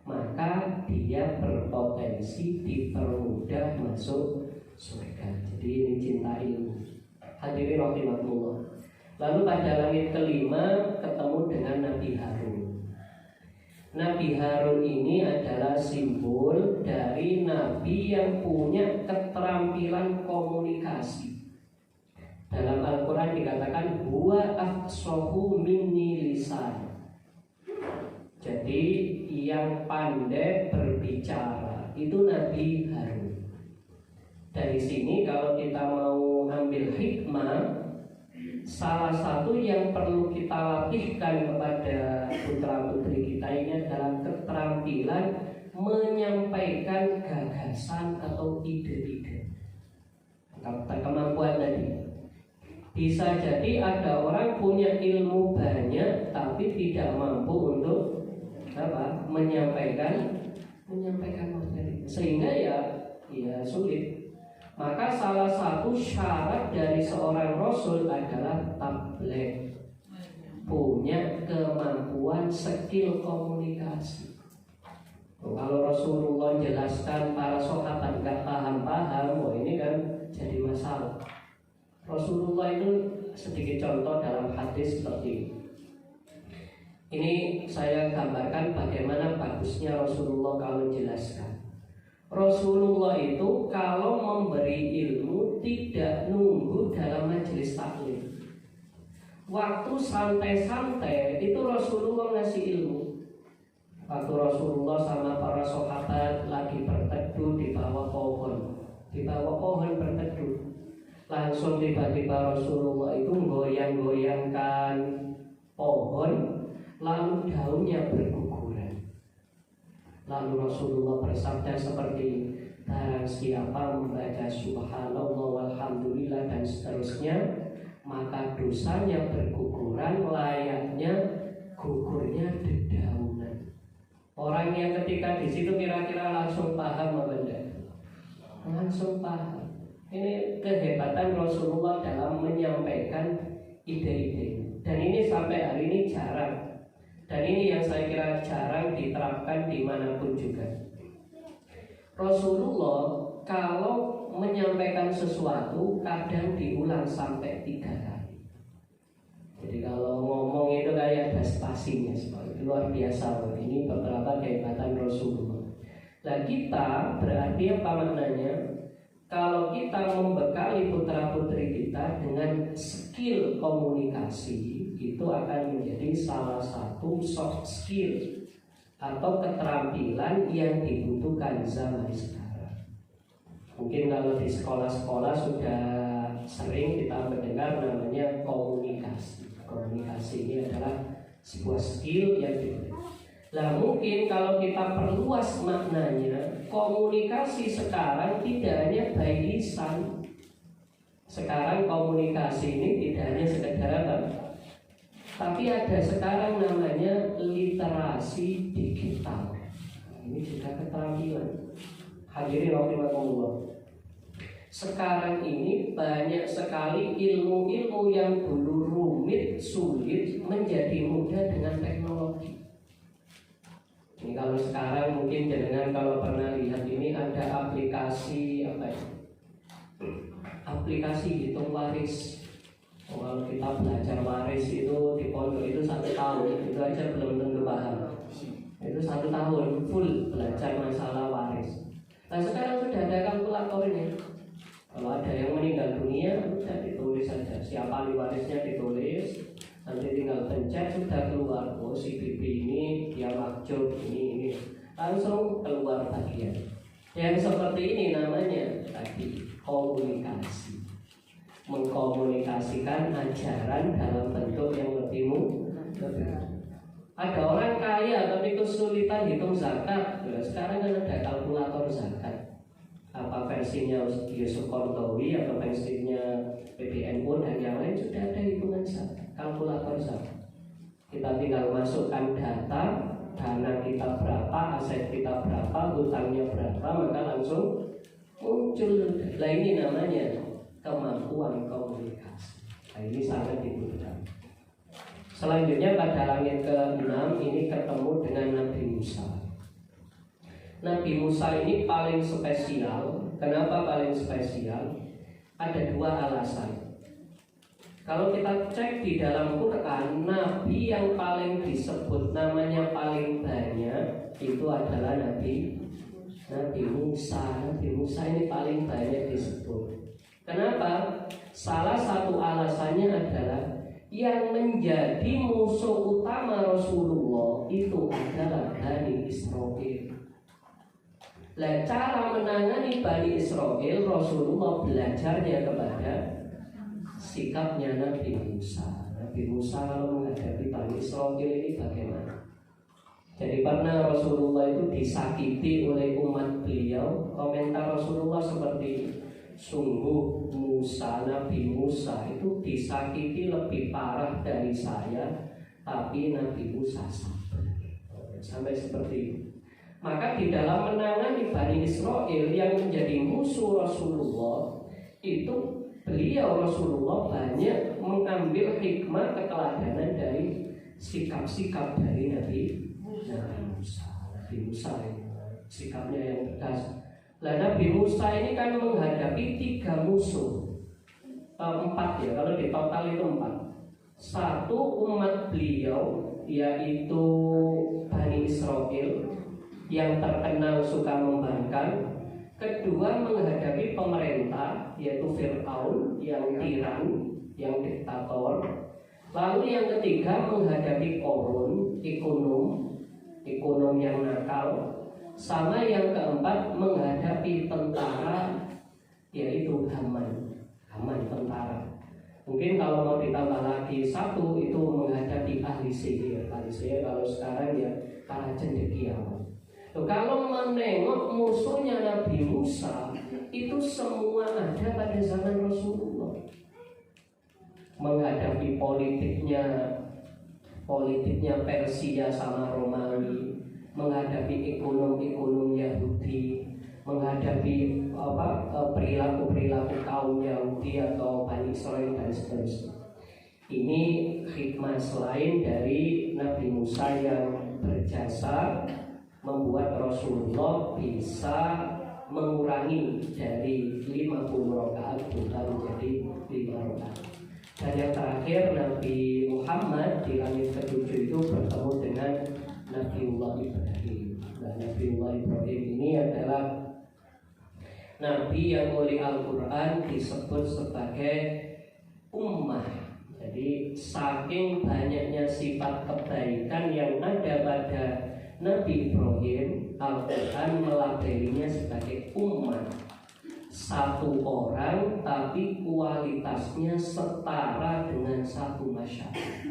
[SPEAKER 1] maka dia berpotensi dipermudah masuk surga. Jadi ini cinta ilmu. Hadirin rahimakumullah. Lalu pada langit kelima ketemu dengan Nabi Harun. Nabi Harun ini adalah simbol dari nabi yang punya keterampilan komunikasi. Dalam Al-Quran dikatakan huwa afsahu minni lisan. Jadi yang pandai berbicara itu Nabi Harun. Dari sini kalau kita mau ambil hikmah, salah satu yang perlu kita latihkan kepada putra-putri kita ini adalah keterampilan menyampaikan gagasan atau ide-ide. Kemampuan tadi. Bisa jadi ada orang punya ilmu banyak tapi tidak mampu untuk menyampaikan materi. Sehingga ya sulit. Maka salah satu syarat dari seorang rasul adalah tabligh, punya kemampuan skill komunikasi. Kalau Rasulullah jelaskan para sahabat nggak paham-paham, ini kan jadi masalah. Rasulullah itu sedikit contoh dalam hadis seperti ini. Ini saya gambarkan bagaimana bagusnya Rasulullah kalau jelaskan. Rasulullah itu kalau memberi ilmu tidak nunggu dalam majelis taklim. Waktu santai-santai itu Rasulullah ngasih ilmu. Waktu Rasulullah sama para sahabat lagi berteduh di bawah pohon, berteduh. Langsung tiba-tiba Rasulullah itu goyang-goyangkan pohon, lalu daunnya berguguran. Lalu Rasulullah bersabda seperti barang siapa membaca subhanallah walhamdulillah dan seterusnya, maka dosanya berguguran layaknya gugurnya dedaunan. Orang yang ketika di situ kira-kira langsung paham apa enggak? Langsung paham. Ini kehebatan Rasulullah dalam menyampaikan ide-ide. Dan ini sampai hari ini jarang. Dan ini yang saya kira jarang diterapkan dimanapun juga. Rasulullah kalau menyampaikan sesuatu kadang diulang sampai 3 kali. Jadi kalau ngomong itu kayak ada spasinya, luar biasa. Ini beberapa kehebatan Rasulullah. Nah kita berarti apa maknanya? Kalau kita membekali putra-putri kita dengan skill komunikasi, itu akan menjadi salah satu soft skill atau keterampilan yang dibutuhkan zaman sekarang. Mungkin kalau di sekolah-sekolah sudah sering kita mendengar namanya komunikasi. Komunikasi ini adalah sebuah skill yang dibutuhkan. Nah mungkin kalau kita perluas maknanya, komunikasi sekarang tidak hanya by lisan. Sekarang komunikasi ini tidak hanya sekedar apa, tapi ada sekarang namanya literasi digital. Ini juga keterampilan. Hadirin rahimakumullah. Sekarang ini banyak sekali ilmu-ilmu yang dulu rumit, sulit menjadi mudah dengan teknologi. Ini kalau sekarang mungkin jenengan kalau pernah lihat ini ada aplikasi aplikasi hitung waris. Kalau kalau kita belajar waris itu di pondok itu 1 tahun, itu aja belum tentu paham. Itu 1 tahun full belajar masalah waris. Nah sekarang sudah ada kalkulatornya. Kalau ada yang meninggal dunia, sudah ditulis saja siapa ahli warisnya, ditulis. Nanti tinggal pencet, sudah keluar. Oh si bibi ini dia makjub ini langsung keluar bagian. Yang seperti ini namanya tadi komunikasi. Mengkomunikasikan ajaran dalam bentuk yang lebih mudah. Ada orang kaya tapi kesulitan hitung zakat. Sekarang kan ada kalkulator zakat. Apa versinya Yusuf Kordowi atau versinya PBNU dan yang lain sudah ada hitungan zakat, kalkulator zakat. Kita tinggal masukkan data, dana kita berapa, aset kita berapa, hutangnya berapa, maka langsung muncul. Nah ini namanya kemampuan komunikasi. Nah ini sangat dibutuhkan. Selanjutnya pada langit ke-6 ini ketemu dengan Nabi Musa. Nabi Musa ini paling spesial. Kenapa paling spesial? Ada 2 alasan. Kalau kita cek di dalam Quran, Nabi yang paling disebut namanya paling banyak itu adalah Nabi Musa. Nabi Musa ini paling banyak disebut. Kenapa? Salah satu alasannya adalah yang menjadi musuh utama Rasulullah itu adalah Bani Israel. Nah, cara menangani Bani Israel, Rasulullah belajarnya kepada sikapnya Nabi Musa. Nabi Musa kalau menghadapi Bani Israel ini bagaimana? Jadi pernah Rasulullah itu disakiti oleh umat beliau. Komentar Rasulullah seperti ini. Sungguh Nabi Musa itu disakiti lebih parah dari saya, tapi Nabi Musa sabar. Sampai seperti itu. Maka di dalam menangani Bani Israel yang menjadi musuh Rasulullah, itu beliau Rasulullah banyak mengambil hikmah keteladanan dari sikap-sikap dari Nabi Musa. Nabi Musa ini sikapnya yang tegas. Nah, Nabi Musa ini kan menghadapi 3 musuh, 4 ya, kalau di total itu 4. 1 umat beliau yaitu Bani Israel yang terkenal suka membangkang. Kedua menghadapi pemerintah yaitu Fir'aun yang tiran, yang diktator. Lalu yang ketiga menghadapi Korun, ekonom yang nakal. Sama yang keempat menghadapi tentara yaitu Haman tentara. Mungkin kalau mau ditambah lagi 1 itu menghadapi ahli sihir. Ahli sihir kalau sekarang ya para cendekiawan. Kalau menengok musuhnya Nabi Musa itu semua ada pada zaman Rasulullah. Menghadapi politiknya Persia sama Romawi, menghadapi ekonom Yahudi, menghadapi perilaku kaum Yahudi atau Bani Israel dan seterusnya. Ini hikmah selain dari Nabi Musa yang berjasa membuat Rasulullah bisa mengurangi dari 50 rakaat bukan menjadi 5 rakaat. Dan yang terakhir Nabi Muhammad di langit ke-7 itu bertemu dengan Nabiullah Ibrahim. Dan Nabiullah Ibrahim ini adalah Nabi yang oleh Al-Quran disebut sebagai ummah. Jadi saking banyaknya sifat kebaikan yang ada pada Nabi Ibrahim, Al-Quran melabelinya sebagai ummah. 1 orang tapi kualitasnya setara dengan 1 masyarakat.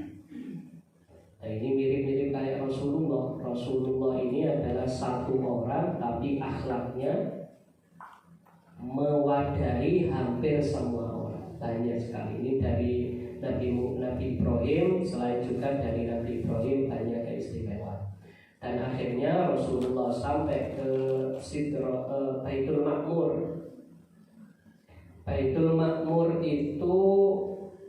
[SPEAKER 1] Nah ini mirip-mirip kayak Rasulullah. Rasulullah ini adalah 1 orang tapi akhlaknya mewadahi hampir semua orang. Banyak sekali. Ini dari Nabi Ibrahim, selain juga dari Nabi Ibrahim banyak keistimewaan. Dan akhirnya Rasulullah sampai ke Baitul Ma'mur. Baitul Ma'mur itu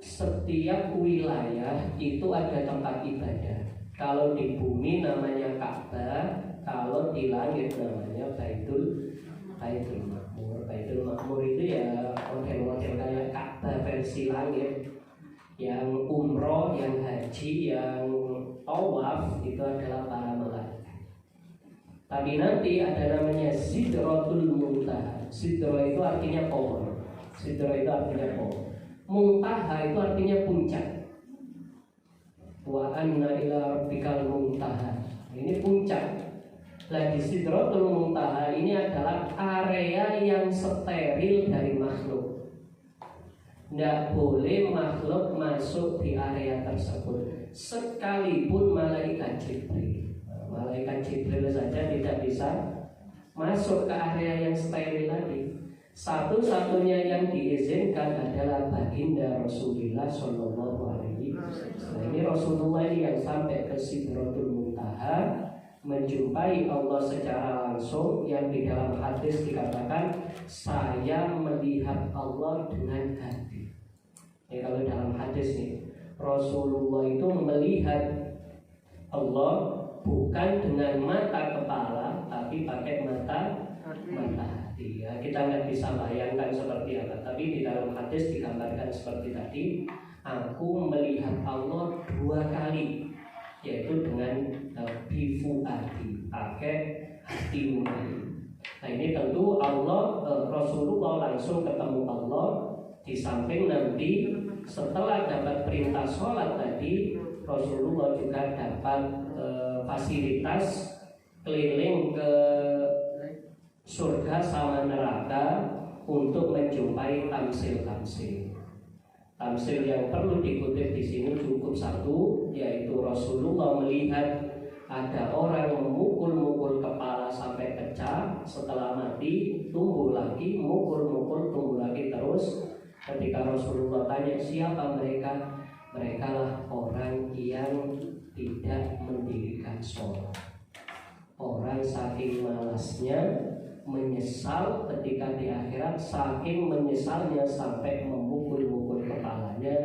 [SPEAKER 1] setiap wilayah itu ada tempat ibadah. Kalau di bumi namanya Ka'bah, kalau di langit namanya Baitul Ma'mur. Baitul Ma'mur itu ya model-model kayak Ka'bah versi langit. yang umroh, yang haji, yang tawaf itu adalah para malaikat. Tapi nanti ada namanya Sidratul Muntaha. Sidro itu artinya pohon. Sidro itu artinya pohon. Muntaha itu artinya puncak. Wa anna ila rabbikal muntaha. Ini puncak. Nah, di Sidratul Muntaha ini adalah area yang steril dari makhluk. Tidak boleh makhluk masuk di area tersebut, sekalipun malaikat Jibril. Malaikat Jibril saja tidak bisa masuk ke area yang steril tadi. Satu-satunya yang diizinkan adalah baginda Rasulullah Shallallahu Alaihi Wasallam. Ini Rasulullah ini yang sampai ke Sidratul Muntaha, menjumpai Allah secara langsung, yang di dalam hadis dikatakan saya melihat Allah dengan hati. Ya, kalau dalam hadis nih Rasulullah itu melihat Allah bukan dengan mata kepala tapi pakai mata hati. Ya, kita nggak bisa bayangkan seperti apa, tapi di dalam hadis digambarkan seperti tadi, aku melihat Allah 2 kali, yaitu dengan bifuadi, pakai hati nurani. Nah, ini tentu Allah, Rasulullah langsung ketemu Allah. Di samping nanti setelah dapat perintah sholat tadi, Rasulullah juga dapat fasilitas keliling ke surga sama neraka untuk menjumpai tamsil-tamsil. Tamsil yang perlu dikutip di sini cukup satu, yaitu Rasulullah melihat ada orang memukul-mukul kepala sampai pecah, setelah mati tumbuh lagi, mukul-mukul tumbuh lagi terus. Ketika Rasulullah tanya siapa mereka, mereka lah orang yang tidak mendirikan sholat. Orang saking malasnya menyesal ketika di akhirat, saking menyesalnya sampai memukul-mukul kepalanya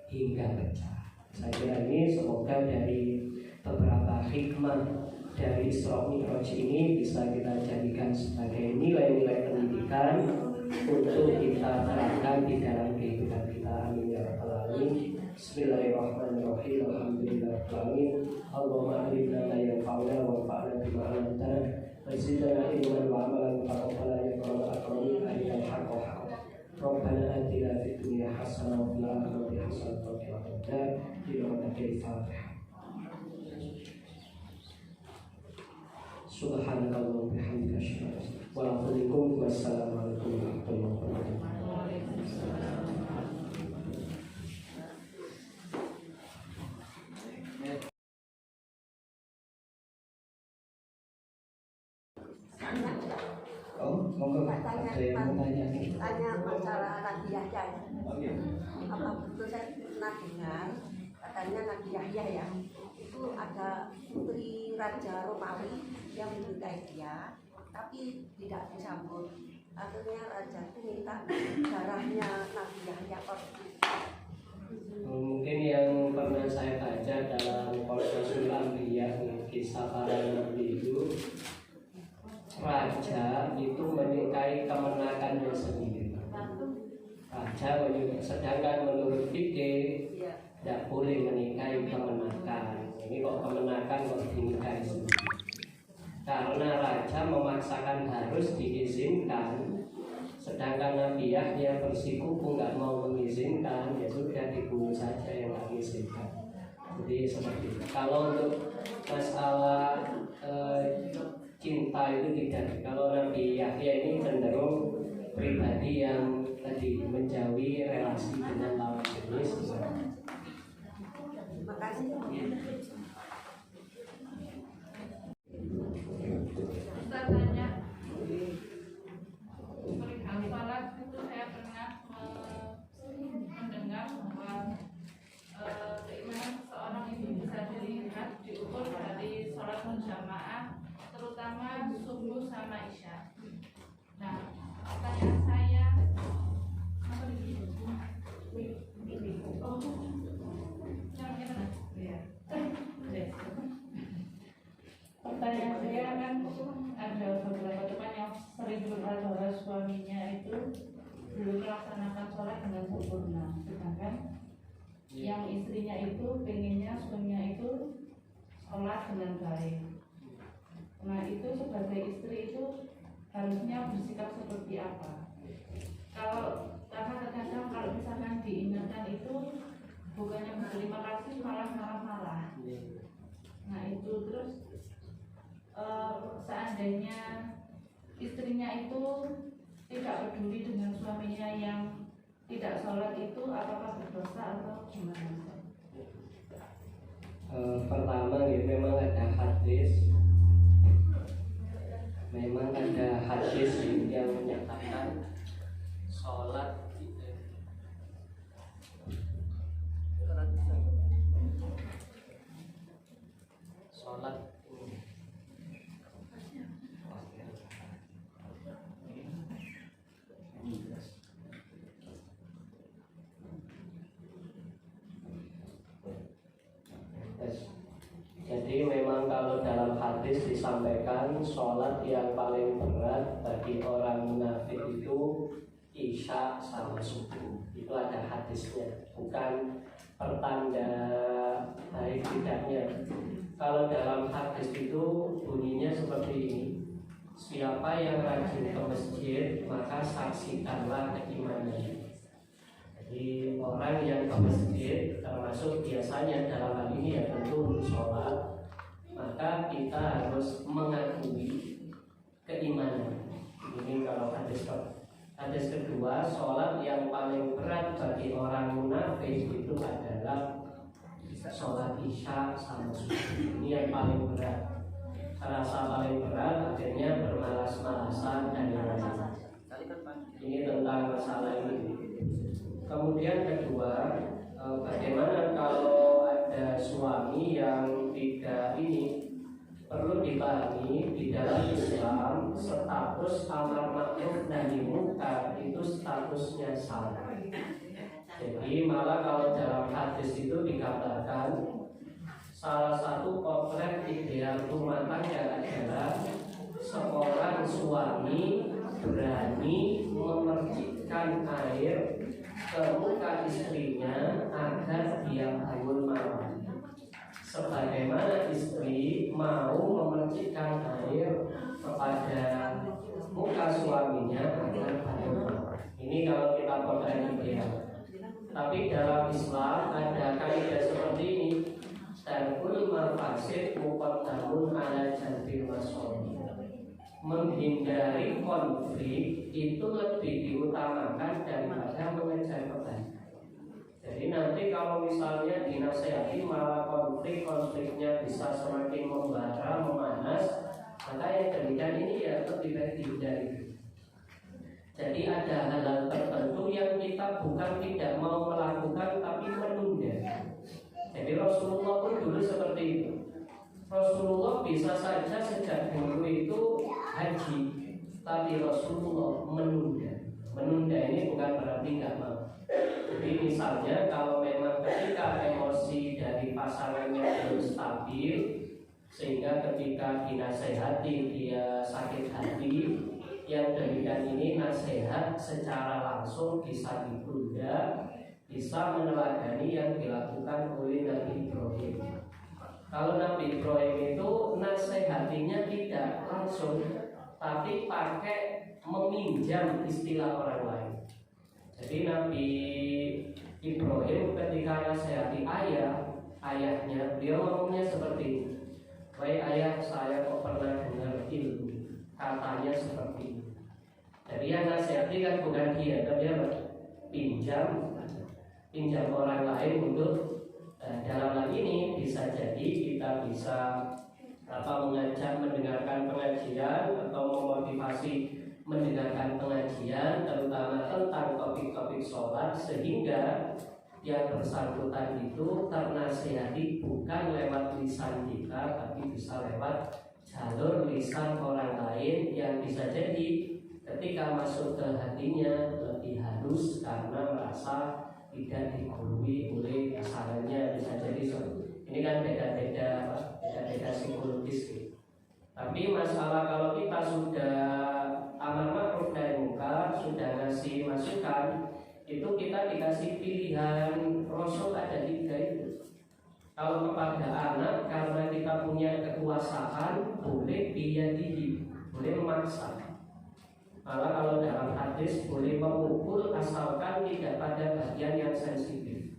[SPEAKER 1] hingga pecah. Saya kira ini semoga dari beberapa hikmah dari Isra Mi'raj ini bisa kita jadikan sebagai nilai-nilai pendidikan untuk kita terapkan di dalam kehidupan kita. Amin ya rabbal alamin. Bismillahirrahmanirrahim. Alhamdulillahirabbil alamin. Allahumma alimna ma yanfa'una wanfa'na bima 'allamtana وزدنا علما وعملا وتقبل يا اكرم الاكرمين. ارنا الحق حقا ربنا اتنا في الدنيا حسنه وفي الاخره حسنه وقنا عذاب النار. برحمتك الفاتحه. سبحانك اللهم وبحمدك اشهد ان لا اله الا انت استغفرك واتوب اليك. والسلام عليكم ورحمه الله وبركاته.
[SPEAKER 2] Tanya masalah Nabi Yahya ya. Apa betul saya pernah dengar katanya Nabi Yahya ya itu ada putri raja Romawi yang menikahi dia tapi tidak disambut. Akhirnya raja itu minta darahnya Nabi Yahya korban.
[SPEAKER 1] Mungkin yang pernah saya baca dalam Qasasul Anbiya, kisah para nabi itu, raja itu menikahi kemenakannya sendiri. Raja sedangkan menurut fikih tidak boleh menikahi kemenakan. Ini kok kemenakan kok dinikahi sendiri? Karena raja memaksakan harus diizinkan, sedangkan Nabi Yahya bersikukuh nggak mau mengizinkan, ya sudah dibunuh saja yang nggak mengizinkan. Jadi seperti itu. Kalau untuk masalah cinta itu tidak. Kalau Nabi Yahya ini cenderung pribadi yang tadi menjauhi relasi dengan lawan jenis.
[SPEAKER 2] Terima kasih.
[SPEAKER 3] Kita tanya perihal salat itu saya pernah mendengar bahwa keimanan seseorang itu bisa dilihat diukur dari sholat berjamaah, terutama subuh sama isya. Nah, pertanyaan saya, pertanyaan saya kan ada beberapa teman yang sering berkata bahwa suaminya itu belum melaksanakan sholat dengan sempurna, sedangkan bersikap seperti apa. Karena terkadang kalau misalkan diingatkan itu bukannya berterima kasih malah marah-marah. Nah itu terus seandainya istrinya itu tidak peduli dengan suaminya yang tidak sholat itu, apakah berdosa atau gimana?
[SPEAKER 1] Pertama ya, memang ada hadis yang menyatakan sholat jadi memang kalau dalam hadis disampaikan sholat yang paling berat bagi orang munafik itu isya sama subuh. Itu ada hadisnya, bukan pertanda baik tidaknya. Kalau dalam hadis itu bunyinya seperti ini: siapa yang rajin ke masjid maka saksikanlah keimanannya. Jadi orang yang ke masjid, termasuk biasanya dalam hal ini ya tentu untuk sholat, maka kita harus mengakui keimanan. Ini kalau hadis kedua, sholat yang paling berat bagi orang munafik itu adalah sholat isya sama subuh. Ini yang paling berat. Rasa paling berat akhirnya bermalas-malasan dan lain-lain. Ini tentang masalah ini. Kemudian kedua, bagaimana kalau ada suami yang tidak ini, perlu dipahami di dalam Islam status amar ma'ruf nahi munkar itu statusnya sama. Jadi malah kalau dalam hadis itu dikatakan salah satu potret ideal rumah tangga adalah seorang suami berani memercikkan air ke muka istrinya agar dia bangun malam, sebagaimana istri mau memercikkan air kepada muka suaminya agar bangun malam. Ini kalau kita potret ideal. Tapi dalam Islam ada kaidah seperti ini: tarkul mafasid muqaddamun ala jalbil masalih. Menghindari konflik itu lebih diutamakan daripada mengejar kebaikan. Jadi nanti kalau misalnya dinasehati malah konfliknya bisa semakin membara, memanas, maka yang demikian ini ya lebih baik dihindari. Jadi ada hal-hal tertentu yang kita bukan tidak mau melakukan tapi menunda. Jadi Rasulullah pun dulu seperti itu. Rasulullah bisa saja sejak dulu itu haji, tapi Rasulullah menunda. Menunda ini bukan berarti nggak mau. Jadi misalnya kalau memang ketika emosi dari pasangannya belum stabil, sehingga ketika dinasehati dia sakit hati, yang demikian ini nasihat secara langsung bisa ditunda, bisa meneladani yang dilakukan oleh Nabi Ibrahim. Kalau Nabi Ibrahim itu nasihatinya tidak langsung, tapi pakai meminjam istilah orang lain. Jadi Nabi Ibrahim ketika nasihati ayahnya, dia ngomongnya seperti ini: wahai ayah, saya kok pernah dengar ilmu, katanya seperti ini. Jadi yang nasihati kan bukan dia, tapi apa? Pinjam orang lain untuk dalam hal ini bisa jadi kita bisa mengajak mendengarkan pengajian atau memotivasi mendengarkan pengajian terutama tentang topik-topik sholat, sehingga yang bersangkutan itu ternasihati bukan lewat lisan kita tapi bisa lewat jalur lisan orang lain yang bisa jadi ketika masuk ke hatinya lebih halus karena merasa tidak digurui oleh pasangannya. Bisa jadi ini kan beda-beda psikologis gitu. Tapi masalah kalau kita sudah amar ma'ruf nahi munkar, sudah ngasih masukan, itu kita dikasih pilihan. Rasul ada 3 itu. Kalau kepada anak, karena kita punya kekuasaan, boleh biyadihi, boleh memaksa. Malah kalau dalam hadis boleh memukul asalkan tidak pada bagian yang sensitif.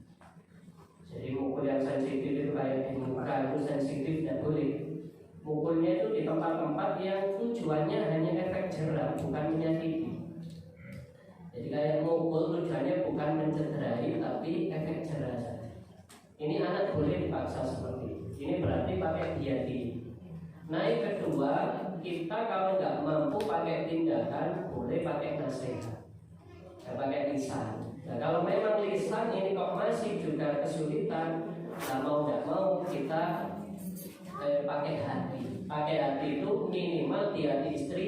[SPEAKER 1] Jadi mukul yang sensitif itu kayak di muka itu sensitif, tidak boleh. Mukulnya itu di tempat-tempat yang tujuannya hanya efek jerah, bukan menyakiti. Jadi kayak mukul tujuannya bukan mencederai tapi efek jerah saja. Ini anak boleh dipaksa seperti itu. Ini berarti pakai diadili. Nah yang kedua, kita kalau nggak mampu pakai tindakan, boleh pakai nasihat, pakai lisan. Nah kalau memang lisan ini kok masih juga kesulitan, nggak mau kita pakai hati. Pakai hati itu minimal di hati istri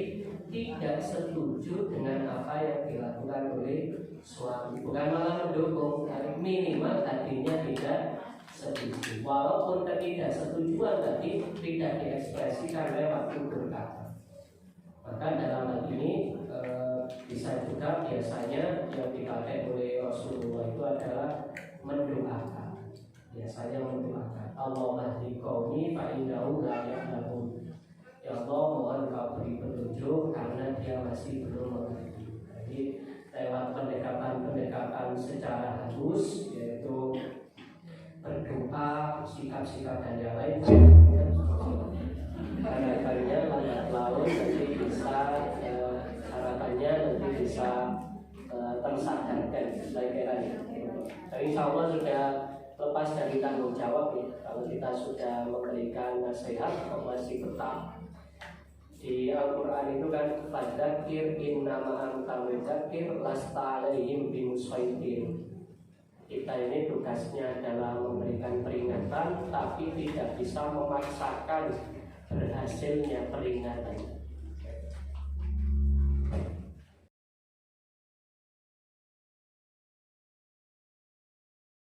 [SPEAKER 1] tidak setuju dengan apa yang dilakukan oleh suami, bukan malah mendukung, tapi minimal hatinya tidak setuju. Walaupun ketidaksetujuan tadi tidak diekspresikan lewat tutur kata. Maka dalam hal ini bisa juga biasanya yang dipakai oleh Rasulullah itu adalah mendoakan. Biasanya mendoakan, Allahumma hdi qaumi fa innahu la ya'lamun. Ya Allah, mohon Kau beri petunjuk karena dia masih belum mengerti. Jadi lewat pendekatan secara halus, yaitu berdoa, sikap-sikap dan yang lain, harapannya lambat laun nanti bisa tersadarkan, saya kira ya. Insya Allah sudah lepas dari tanggung jawab ya, kalau kita sudah memberikan nasihat atau masih tetap. Di Al-Quran itu kan fadzakir innama anta mudzakir lasta alaihim bimusaitir. Kita ini tugasnya adalah memberikan peringatan, tapi tidak bisa memaksakan berhasilnya peringatan.